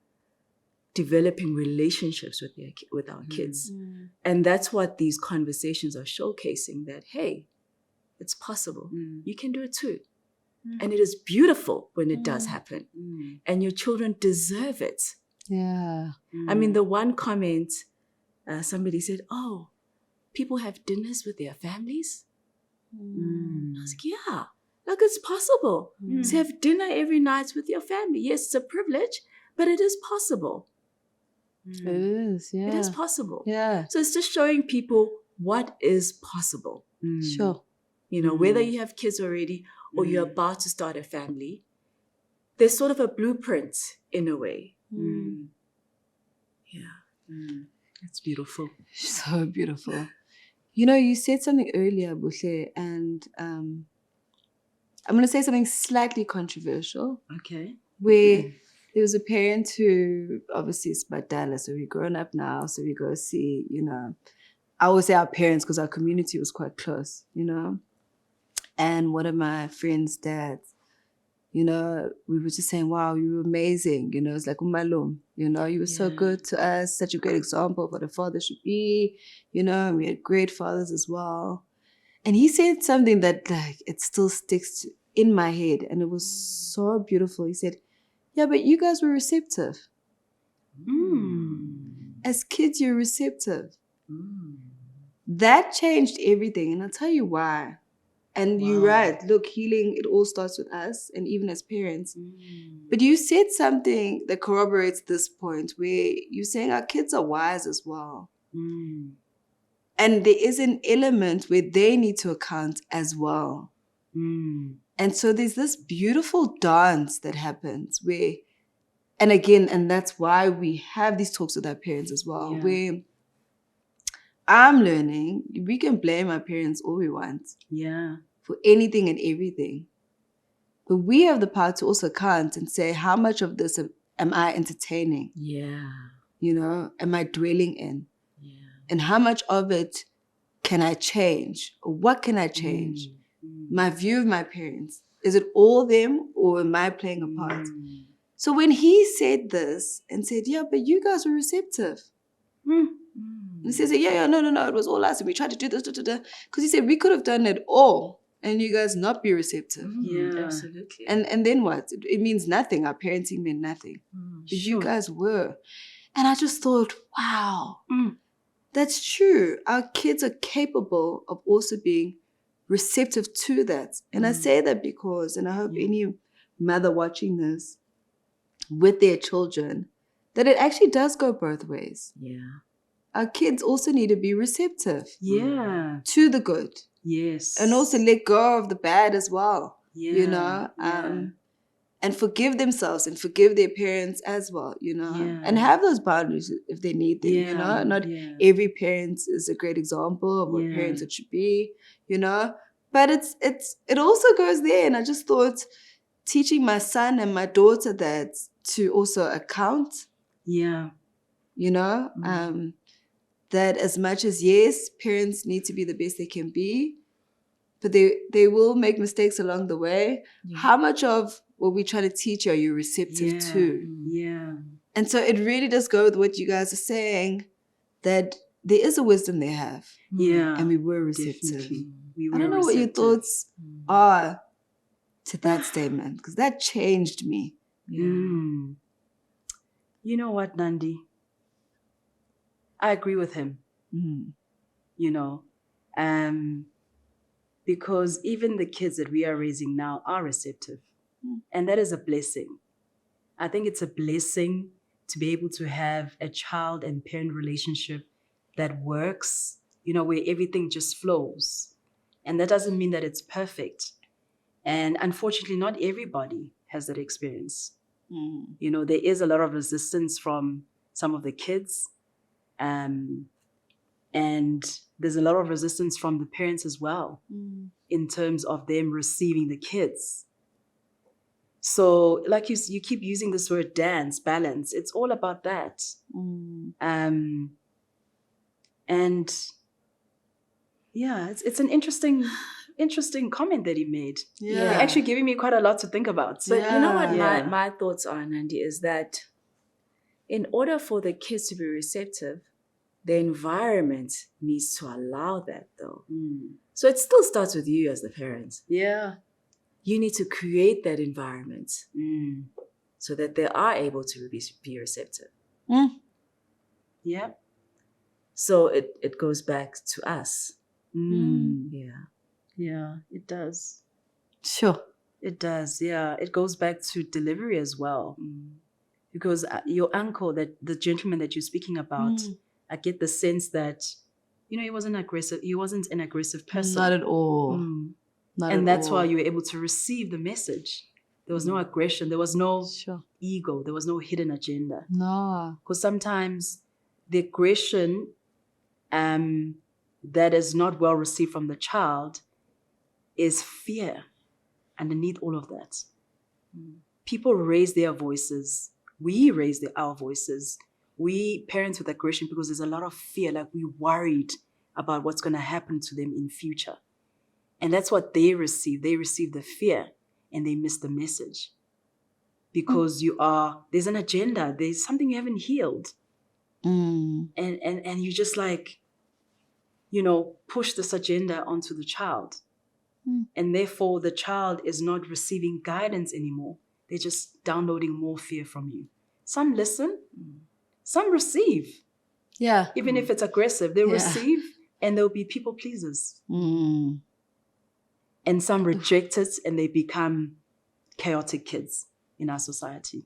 developing relationships with our kids. And that's what these conversations are showcasing, that, hey, it's possible. You can do it too. And it is beautiful when it does happen. And your children deserve it. Yeah. I mean, the one comment, somebody said, oh, people have dinners with their families? I was like, yeah, like it's possible to have dinner every night with your family. Yes, it's a privilege, but it is possible. It is, yeah. It is possible. Yeah. So it's just showing people what is possible. Sure. You know, whether you have kids already or you're about to start a family, there's sort of a blueprint in a way. Yeah. That's beautiful. So beautiful. You know, you said something earlier, Buhle, and I'm going to say something slightly controversial. Okay. Where there was a parent who obviously is Badala, so we're grown up now, so we go see, you know, I always say our parents because our community was quite close, you know. And one of my friends' dads, you know, we were just saying, wow, you were amazing. You know, it's like Umalum, you know, you were so good to us, such a great example of what a father should be, you know, and we had great fathers as well. And he said something that, like, it still sticks in my head, and it was so beautiful. He said, yeah, but you guys were receptive. As kids, you're receptive. That changed everything, and I'll tell you why. And you're right. Look, healing, it all starts with us, and even as parents. But you said something that corroborates this point, where you're saying our kids are wise as well. And there is an element where they need to account as well. And so there's this beautiful dance that happens where, and again, and that's why we have these talks with our parents as well, where I'm learning, we can blame our parents all we want. Yeah. For anything and everything. But we have the power to also count and say, how much of this am I entertaining? Yeah. You know, am I dwelling in? Yeah. And how much of it can I change? Or what can I change? My view of my parents. Is it all them or am I playing a part? So when he said this and said, yeah, but you guys were receptive. And he says, yeah, no, it was all us. And we tried to do this, because he said we could have done it all and you guys not be receptive. Yeah, absolutely. And then what? It means nothing. Our parenting meant nothing. But you guys were. And I just thought, wow, that's true. Our kids are capable of also being receptive to that. And I say that because, and I hope any mother watching this with their children, that it actually does go both ways. Yeah. Our kids also need to be receptive. Yeah. To the good. Yes. And also let go of the bad as well. Yeah. You know? And forgive themselves and forgive their parents as well, you know? Yeah. And have those boundaries if they need them, you know? Not every parent is a great example of what parents it should be, you know? But it also goes there. And I just thought teaching my son and my daughter that to also account. Yeah. You know? That as much as, yes, parents need to be the best they can be, but they will make mistakes along the way. How much of what we try to teach you are you receptive to? Yeah. And so it really does go with what you guys are saying, that there is a wisdom they have. Yeah. And we were receptive. Definitely. We were I don't know receptive. what your thoughts are to that statement, because that changed me. You know what, Nandi? I agree with him. You know, because even the kids that we are raising now are receptive. And that is a blessing. I think it's a blessing to be able to have a child and parent relationship that works, where everything just flows. And that doesn't mean that it's perfect. And unfortunately, not everybody has that experience. There is a lot of resistance from some of the kids. And there's a lot of resistance from the parents as well in terms of them receiving the kids. So like you keep using this word balance. It's all about that. And yeah, it's an interesting comment that he made. Yeah. You're actually giving me quite a lot to think about. But you know what Yeah. my thoughts are, Nandi, is that in order for the kids to be receptive, the environment needs to allow that, though. So it still starts with you as the parent. Yeah. You need to create that environment so that they are able to be receptive. Yeah. So it goes back to us. Yeah. Yeah, it does. Sure. It does. Yeah. It goes back to delivery as well. Because your uncle, the gentleman that you're speaking about, I get the sense that, he wasn't aggressive. He wasn't an aggressive person. Not at all. And that's why you were able to receive the message. There was no aggression. There was no ego. There was no hidden agenda. No. Because sometimes the aggression that is not well received from the child is fear underneath all of that. People raise their voices. We raise our voices. We parents with aggression because there's a lot of fear. Like we're worried about what's going to happen to them in future. And that's what they receive. They receive the fear and they miss the message. Because there's an agenda. There's something you haven't healed. And you just push this agenda onto the child. And therefore the child is not receiving guidance anymore. They're just downloading more fear from you. Some listen, some receive. Yeah. Even if it's aggressive, they'll receive and they'll be people pleasers. And some reject it and they become chaotic kids in our society.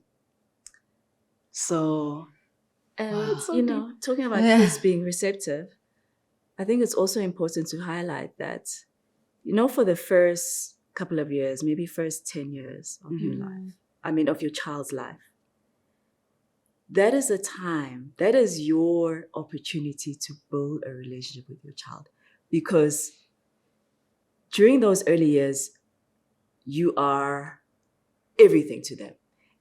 So, talking about kids being receptive, I think it's also important to highlight that, for the first couple of years, maybe first 10 years of your life, of your child's life, that is a time, that is your opportunity to build a relationship with your child. Because during those early years, you are everything to them.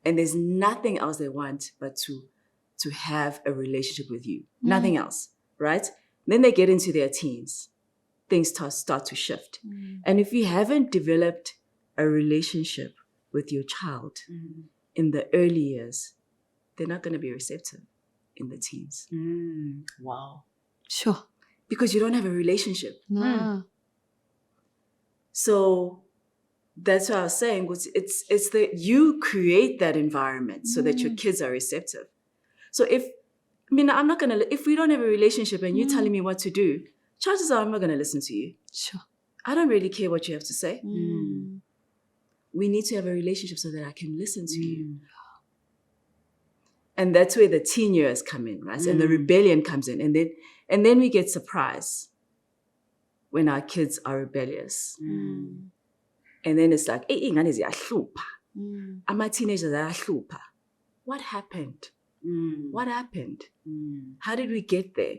And there's nothing else they want but to have a relationship with you. Nothing else, right? Then they get into their teens. Things start to shift. And if you haven't developed a relationship with your child in the early years, they're not going to be receptive in the teens. Wow. Sure. Because you don't have a relationship. No. So that's what I was saying. It's that you create that environment so that your kids are receptive. So if we don't have a relationship and you're telling me what to do, chances are I'm not going to listen to you. Sure. I don't really care what you have to say. We need to have a relationship so that I can listen to you. And that's where the teen years come in, right? And the rebellion comes in. And then we get surprised when our kids are rebellious. And then it's like, my teenagers are what happened? What happened? How did we get there?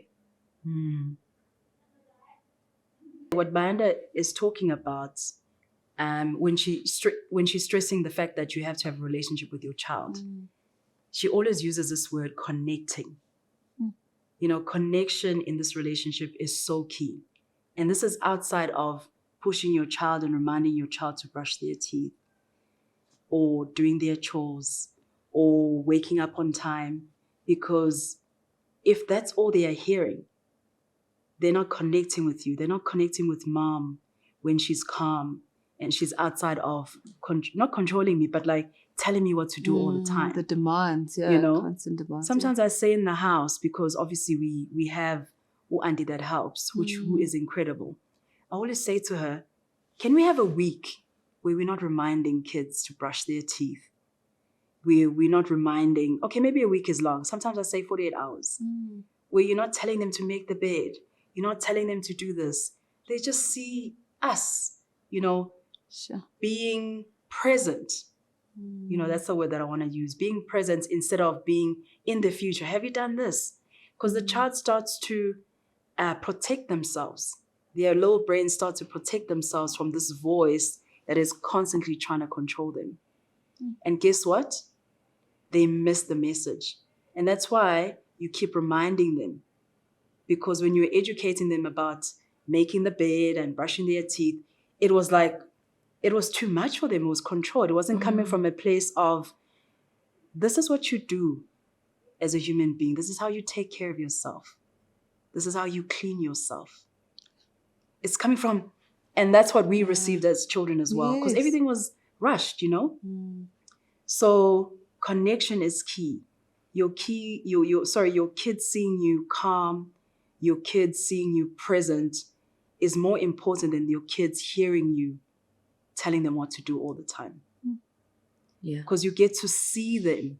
What Bayanda is talking about when she's stressing the fact that you have to have a relationship with your child, she always uses this word connecting. Connection in this relationship is so key. And this is outside of pushing your child and reminding your child to brush their teeth or doing their chores or waking up on time. Because if that's all they are hearing, they're not connecting with you. They're not connecting with mom when she's calm and she's outside of, not controlling me, but telling me what to do all the time. The demands, constant demands. Sometimes I say in the house, because obviously we have auntie that helps, who is incredible. I always say to her, can we have a week where we're not reminding kids to brush their teeth. We're not reminding, okay, maybe a week is long. Sometimes I say 48 hours. Where you're not telling them to make the bed. You're not telling them to do this. They just see us, Sure. being present. That's the word that I want to use. Being present instead of being in the future. Have you done this? Because the child starts to protect themselves. Their little brain starts to protect themselves from this voice that is constantly trying to control them. And guess what? They miss the message. And that's why you keep reminding them. Because when you're educating them about making the bed and brushing their teeth, it was too much for them. It was controlled. It wasn't coming from a place of, this is what you do as a human being. This is how you take care of yourself. This is how you clean yourself. It's coming from, and that's what we received as children as well. Because everything was rushed, So connection is key. Your kids seeing you calm, your kids seeing you present is more important than your kids hearing you telling them what to do all the time. Yeah. Because you get to see them,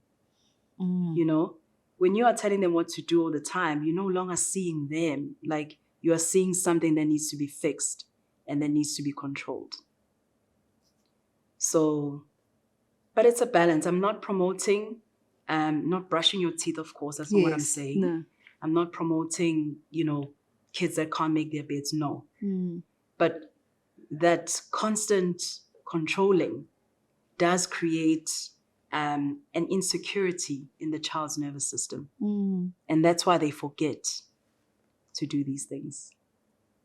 When you are telling them what to do all the time, you're no longer seeing them. Like you are seeing something that needs to be fixed and that needs to be controlled. So, but it's a balance. I'm not promoting, not brushing your teeth, of course. That's not what I'm saying. No. I'm not promoting, kids that can't make their beds. No. But that constant controlling does create an insecurity in the child's nervous system. And that's why they forget to do these things.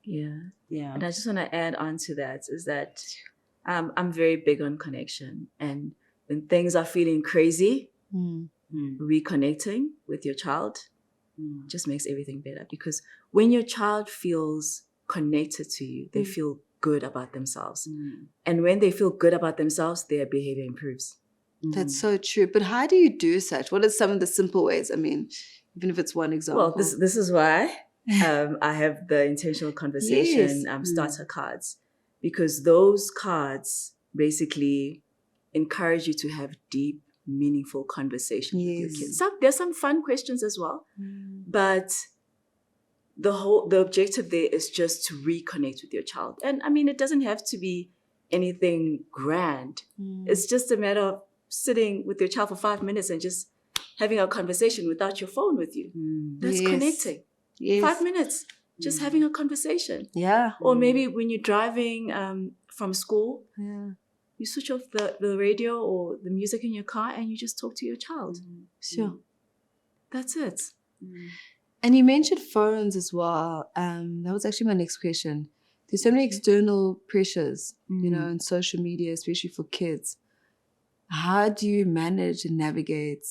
Yeah. Yeah. And I just want to add on to that is that I'm very big on connection. And when things are feeling crazy, reconnecting with your child just makes everything better. Because when your child feels connected to you, they feel good about themselves. And when they feel good about themselves, their behavior improves. That's so true. But how do you do such? What are some of the simple ways? I mean, even if it's one example. Well, this is why I have the intentional conversation starter cards. Because those cards basically encourage you to have deep, meaningful conversations with your kids. There's some fun questions as well, but the objective there is just to reconnect with your child. And I mean, it doesn't have to be anything grand. It's just a matter of sitting with your child for 5 minutes and just having a conversation without your phone with you. That's connecting. 5 minutes, just having a conversation. Yeah. Or maybe when you're driving from school, you switch off the radio or the music in your car and you just talk to your child. Sure. That's it. And you mentioned phones as well. That was actually my next question. There's so many external pressures, in social media, especially for kids. How do you manage and navigate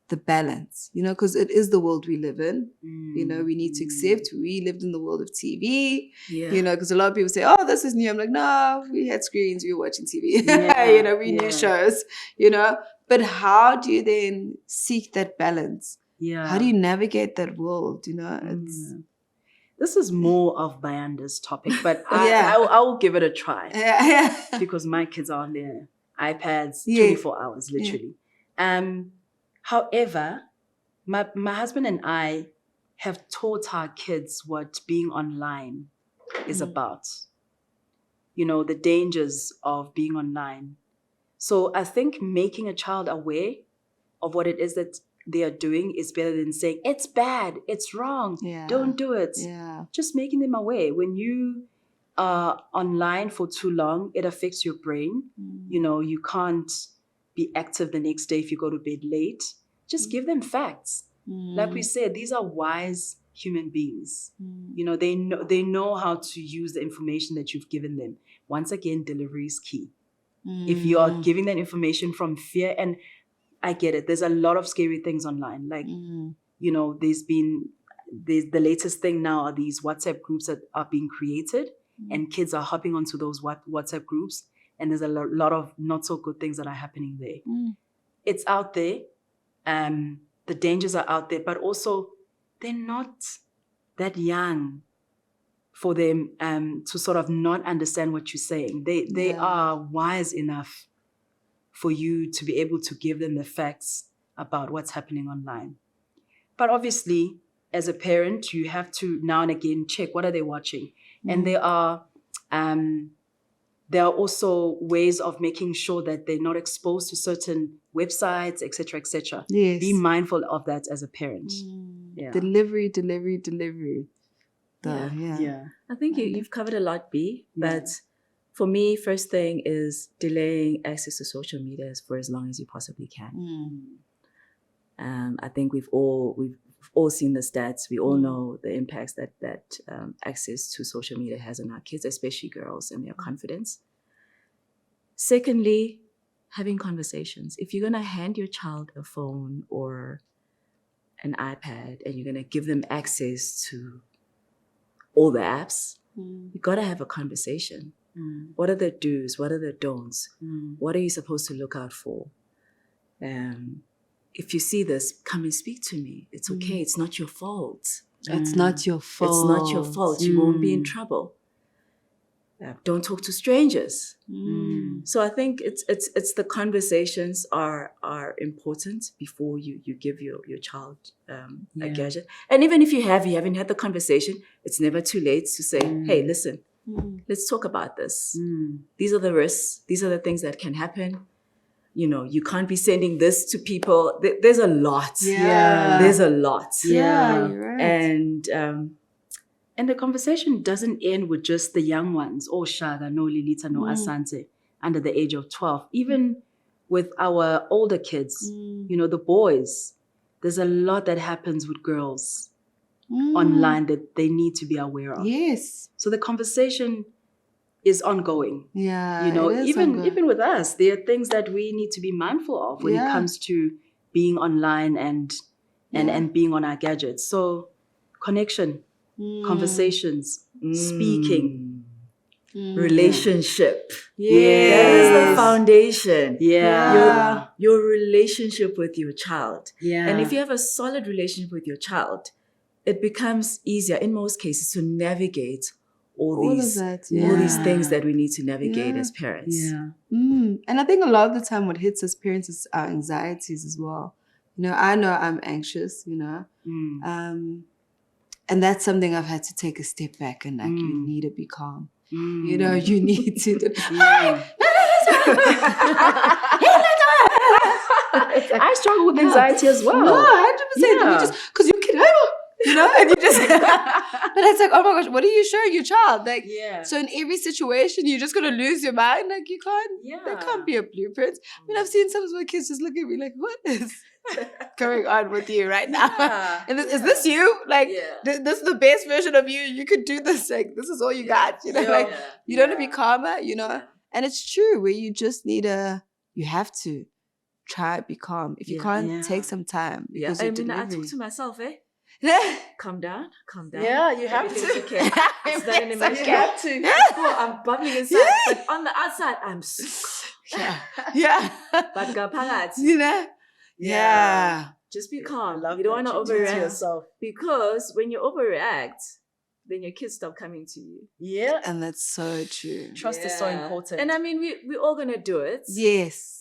the balance? Because it is the world we live in. We need to accept we lived in the world of TV. Because a lot of people say, "Oh, this is new." I'm like, no, we had screens, we were watching TV. We knew shows. But how do you then seek that balance? Yeah. How do you navigate that world? This is more of Bayanda's topic, but I will give it a try. Because my kids are on their iPads 24 hours, literally. However, my husband and I have taught our kids what being online is about. The dangers of being online. So I think making a child aware of what it is that they are doing is better than saying, it's bad, it's wrong, don't do it. Yeah. Just making them aware. When you are online for too long, it affects your brain. You can't be active the next day if you go to bed late. Just give them facts. Like we said, these are wise human beings. They know how to use the information that you've given them. Once again, delivery is key. If you are giving that information from fear, and I get it, there's a lot of scary things online. Like, there's the latest thing now are these WhatsApp groups that are being created, and kids are hopping onto those WhatsApp groups, and there's a lot of not so good things that are happening there. It's out there. The dangers are out there, but also they're not that young for them to sort of not understand what you're saying. They are wise enough for you to be able to give them the facts about what's happening online. But obviously, as a parent, you have to now and again check what are they watching. And there are also ways of making sure that they're not exposed to certain websites, etc., etc. Yes. Be mindful of that as a parent. Yeah. Delivery. Yeah. I think you've covered a lot, B. But for me, first thing is delaying access to social media for as long as you possibly can. I think we've all seen the stats. We all know the impacts that access to social media has on our kids, especially girls, and their confidence. Secondly, having conversations. If you're going to hand your child a phone or an iPad and you're going to give them access to all the apps, you got to have a conversation. What are the do's? What are the don'ts? What are you supposed to look out for? If you see this, come and speak to me. It's okay. It's not your fault. It's not your fault. It's not your fault. You won't be in trouble. Don't talk to strangers. So I think it's the conversations are important before you give your child a gadget. And even if you haven't had the conversation, it's never too late to say, hey, listen, let's talk about this. These are the risks. These are the things that can happen. You can't be sending this to people. There's a lot. Yeah. There's a lot. Yeah, you're right. And the conversation doesn't end with just the young ones, Shaga, no Lilita, no Asante, under the age of 12. Even with our older kids, the boys, there's a lot that happens with girls online that they need to be aware of. Yes. So the conversation is ongoing. Yeah. Even with us, there are things that we need to be mindful of when it comes to being online and being on our gadgets. So connection, conversations, speaking, relationship. Yes. That is the foundation. Yeah. Your relationship with your child. Yeah. And if you have a solid relationship with your child, it becomes easier in most cases to navigate all these things that we need to navigate as parents. Yeah. And I think a lot of the time what hits us parents is our anxieties as well. I know I'm anxious, and that's something I've had to take a step back and you need to be calm. You need to. I struggle with anxiety as well. No, 100%. Because you can, and you just. But it's like, oh my gosh, what are you showing your child? So in every situation, you're just gonna lose your mind. You can't. There can't be a blueprint. I've seen some of my kids just look at me like, what is going on with you right now? And is this you? This is the best version of you. You could do this. This is all you got. You don't want to be calmer. And it's true where you just you have to try to be calm. If you can't, take some time. Because I talk to myself, calm down. Yeah, you have Everything's to. okay. It's not an emotion. You have to. I'm bubbling inside, but on the outside, I'm so Yeah. But gaphakathi. Yeah. Just be calm. You don't want to overreact yourself. Because when you overreact, then your kids stop coming to you. Yeah. And that's so true. Trust is so important. And we're all going to do it. Yes.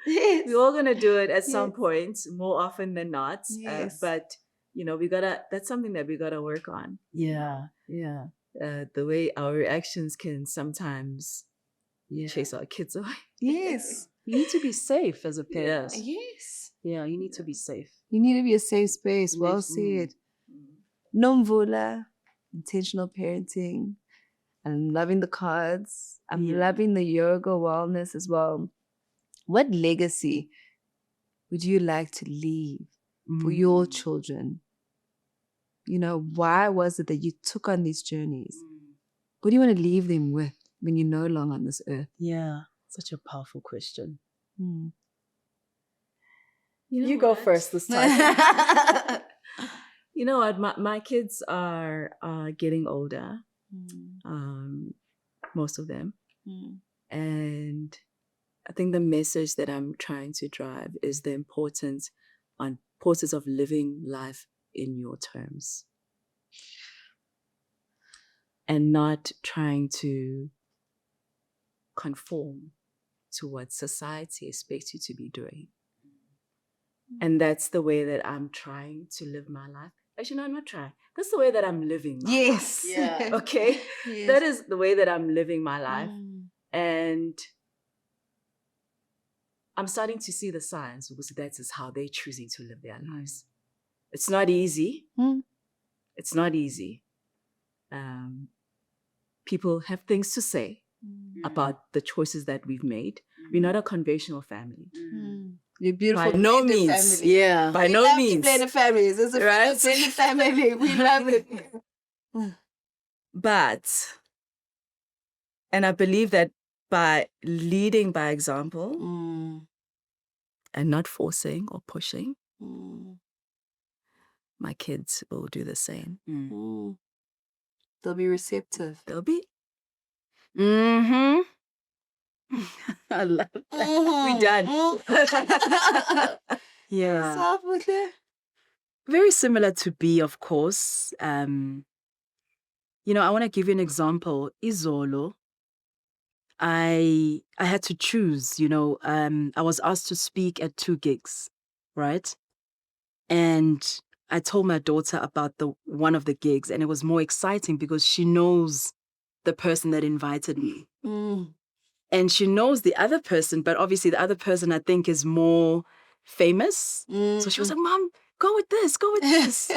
We're all going to do it at some point, more often than not. Yes. But, that's something that we got to work on. Yeah. Yeah. The way our reactions can sometimes chase our kids away. Yes. You need to be safe as a parent. Yes. Yeah, you need to be safe. You need to be a safe space. Well said. Nomvula, intentional parenting. I'm loving the cards. I'm loving the yoga wellness as well. What legacy would you like to leave for your children? Why was it that you took on these journeys? What do you want to leave them with when you're no longer on this earth? Yeah, such a powerful question. You go first this time. You know what? My kids are getting older, most of them. And I think the message that I'm trying to drive is the importance of living life in your terms. and not trying to conform to what society expects you to be doing. And that's the way that I'm trying to live my life. Actually, no, I'm not trying. That's the way that I'm living my Yes. life. Yeah. Okay? Yes. That is the way that I'm living my life. And I'm starting to see the signs because that is how they're choosing to live their lives. It's not easy. It's not easy. People have things to say about the choices that we've made. We're not a conventional family. You're beautiful. By no blended means. family. Yeah. By We no love means. blended families. It's a Right? blended family. We love it. But, and I believe that by leading by example and not forcing or pushing, my kids will do the same. They'll be receptive. They'll be. Mm-hmm. I love that. We're done. Yeah. Soft with it. Very similar to B, of course. You know, I want to give you an example. Izolo, I had to choose, you know, I was asked to speak at 2 gigs, right? And I told my daughter about one of the gigs, and it was more exciting because she knows the person that invited me. And she knows the other person, but obviously the other person I think is more famous. So she was like, Mom, go with this, go with this.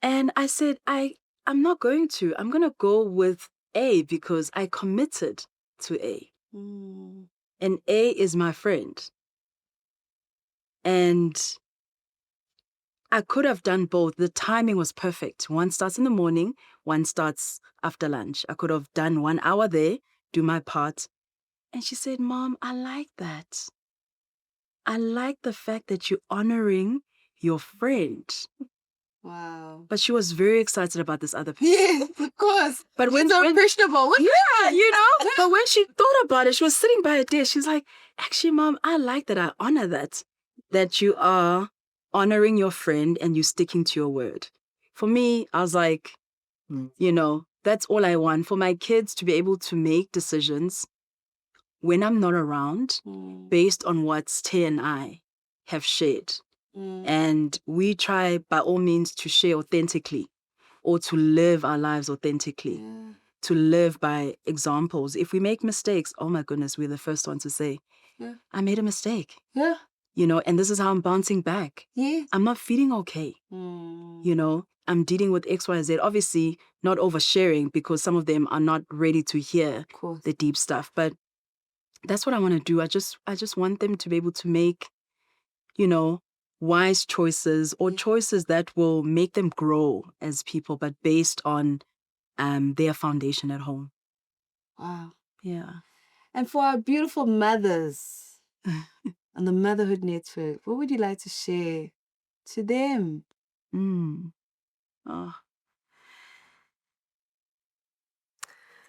And I said, I'm not going to. I'm going to go with A because I committed to A. And A is my friend. And I could have done both. The timing was perfect. One starts in the morning, one starts after lunch. I could have done 1 hour there, do my part. And she said, Mom, I like that. I like the fact that you're honoring your friend. Wow. But she was very excited about this other person. Yes, of course. But when impressionable. yeah, you know. But when she thought about it, she was sitting by a desk. She's like, actually, Mom, I like that. I honor that you are honoring your friend and you sticking to your word. For me, I was like, you know, that's all I want. For my kids to be able to make decisions when I'm not around based on what Tay and I have shared. And we try by all means to share authentically or to live our lives authentically, to live by examples. If we make mistakes, oh my goodness, we're the first one to say, I made a mistake. Yeah. You know, and this is how I'm bouncing back. Yeah. I'm not feeling okay. You know, I'm dealing with X, Y, Z. Obviously, not oversharing because some of them are not ready to hear the deep stuff. But that's what I want to do. I just want them to be able to make, you know, wise choices or choices that will make them grow as people, but based on their foundation at home. Wow. Yeah. And for our beautiful mothers on the Motherhood Network, what would you like to share to them? Oh.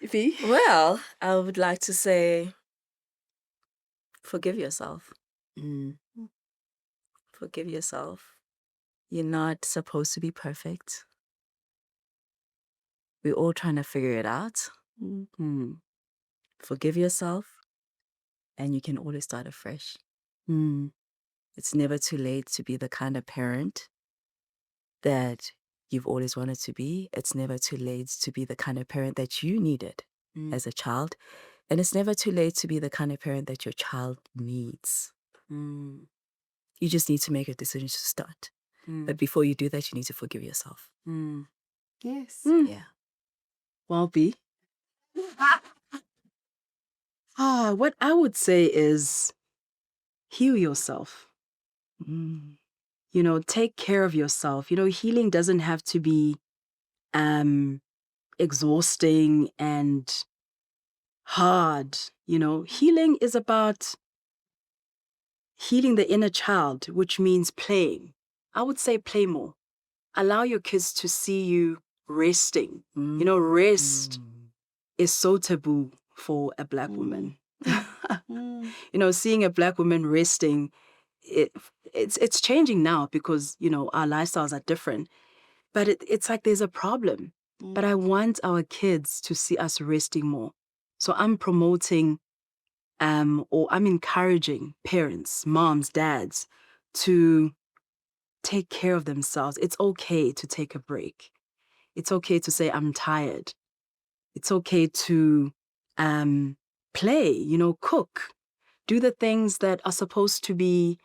Ify? Well, I would like to say, forgive yourself. Forgive yourself. You're not supposed to be perfect. We're all trying to figure it out. Forgive yourself, and you can always start afresh. It's never too late to be the kind of parent that you've always wanted to be. It's never too late to be the kind of parent that you needed as a child. And it's never too late to be the kind of parent that your child needs. You just need to make a decision to start. But before you do that, you need to forgive yourself. Yes. Yeah. Well, B. What I would say is heal yourself. You know, take care of yourself. You know, healing doesn't have to be exhausting and hard. You know, healing is about healing the inner child, which means playing. I would say play more. Allow your kids to see you resting. You know, rest is so taboo for a Black woman. You know, seeing a Black woman resting, it's changing now because, you know, our lifestyles are different. But it's like there's a problem. but I want our kids to see us resting more. So I'm promoting or I'm encouraging parents, moms, dads to take care of themselves. It's okay to take a break. It's okay to say, I'm tired. It's okay to play, cook, do the things that are supposed to be,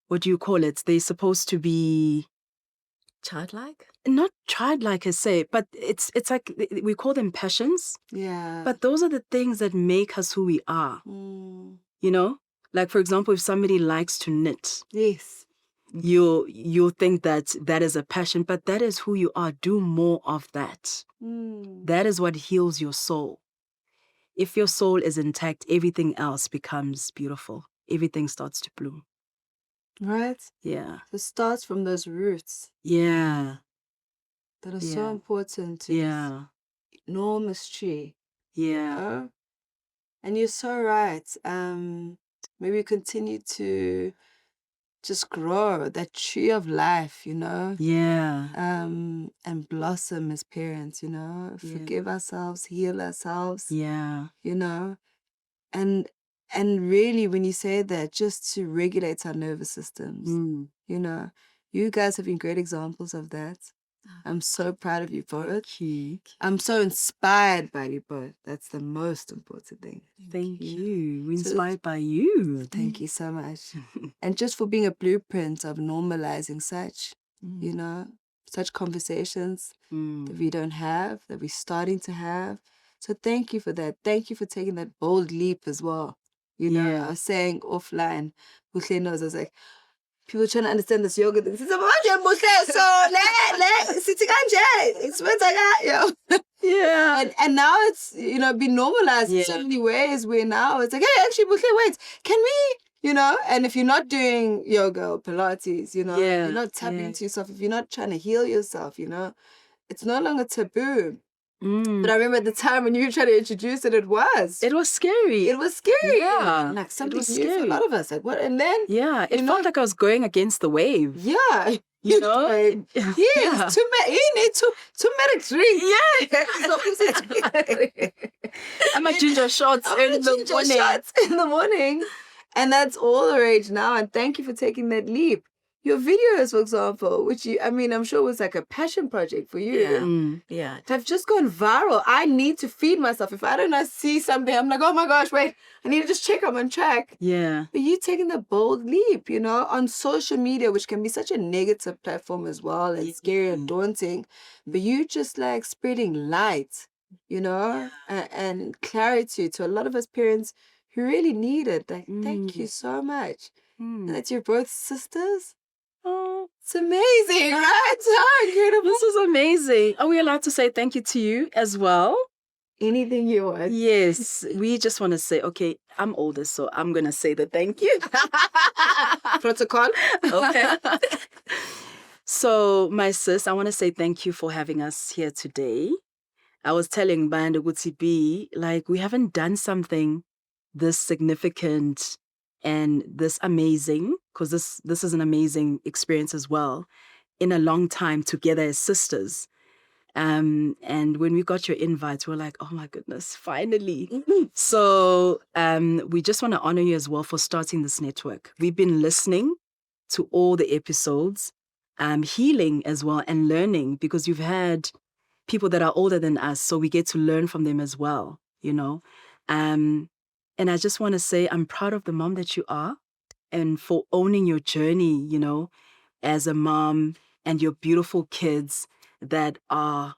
what do you call it? They're supposed to be Childlike? not childlike, I say, but it's like we call them passions. Yeah. But those are the things that make us who we are. Mm. Like, for example, if somebody likes to knit, Yes. you'll think that is a passion, but that is who you are. Do more of that. That is what heals your soul. If your soul is intact, everything else becomes beautiful. Everything starts to bloom. Right? Yeah. So it starts from those roots Yeah. that are so important to Yeah. this enormous tree. Yeah. And you're so right. Maybe continue to just grow that tree of life, Yeah. and blossom as parents, forgive ourselves, heal ourselves, Yeah. and really when you say that, just to regulate our nervous systems, you guys have been great examples of that. I'm so proud of you for it. I'm so inspired by you both. That's the most important thing. Thank you. We're inspired by you. Thank you so much. And just for being a blueprint of normalizing such, such conversations that we don't have, that we're starting to have. So thank you for that. Thank you for taking that bold leap as well. I was saying offline, Buhle knows, I was like, people trying to understand this yoga thing. It's about Buhle, so yeah. And now it's been normalized in so many ways where now it's like, hey, actually, Buhle, wait, can we? And if you're not doing yoga or Pilates, you're not tapping into yourself. If you're not trying to heal yourself, it's no longer taboo. But I remember at the time when you were trying to introduce it, it was. It was scary. It was scary. Yeah. Like something new for a lot of us. Like what? And then it felt like I was going against the wave. Yeah. Yes, You need turmeric drink. Yeah. I'm a ginger shots in the morning. And that's all the rage now. And thank you for taking that leap. Your videos, for example, which I'm sure was like a passion project for you. Yeah. Have just gone viral. I need to feed myself. If I don't see something, I'm like, oh my gosh, wait, I need to just check I'm on track. Yeah. But you taking the bold leap, on social media, which can be such a negative platform as well and scary and daunting. But you just like spreading light, and clarity to a lot of us parents who really need it. Like, thank you so much. And that you're both sisters. Oh, it's amazing, right? How incredible. This is amazing. Are we allowed to say thank you to you as well? Anything you want. Yes. We just want to say, okay, I'm older, so I'm going to say the thank you. Protocol. Okay. So, my sis, I want to say thank you for having us here today. I was telling Bayanda Gutibi, like, we haven't done something this significant and this amazing, because this is an amazing experience as well, in a long time together as sisters. And when we got your invite, we were like, oh my goodness, finally. So we just want to honor you as well for starting this network. We've been listening to all the episodes, healing as well and learning, because you've had people that are older than us, so we get to learn from them as well, And I just want to say I'm proud of the mom that you are and for owning your journey, as a mom and your beautiful kids that are,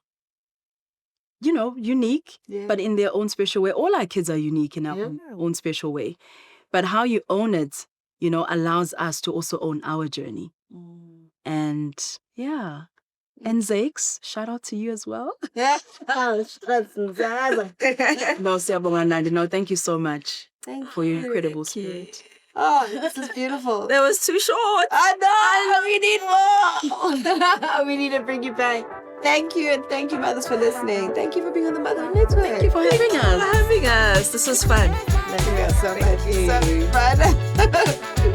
unique, but in their own special way. All our kids are unique in our own special way. But how you own it, allows us to also own our journey. And And Zakes, shout out to you as well. Yeah. No, Siyabonga Nandi. No, thank you so much for your incredible Thank you. spirit. Oh, this is beautiful. That was too short. I know. We need more. We need to bring you back. Thank you, and thank you, mothers, for listening. Thank you for being on the Motherhood Network. Thank you for having us. For having us. This was fun. Thank you so much. So fun.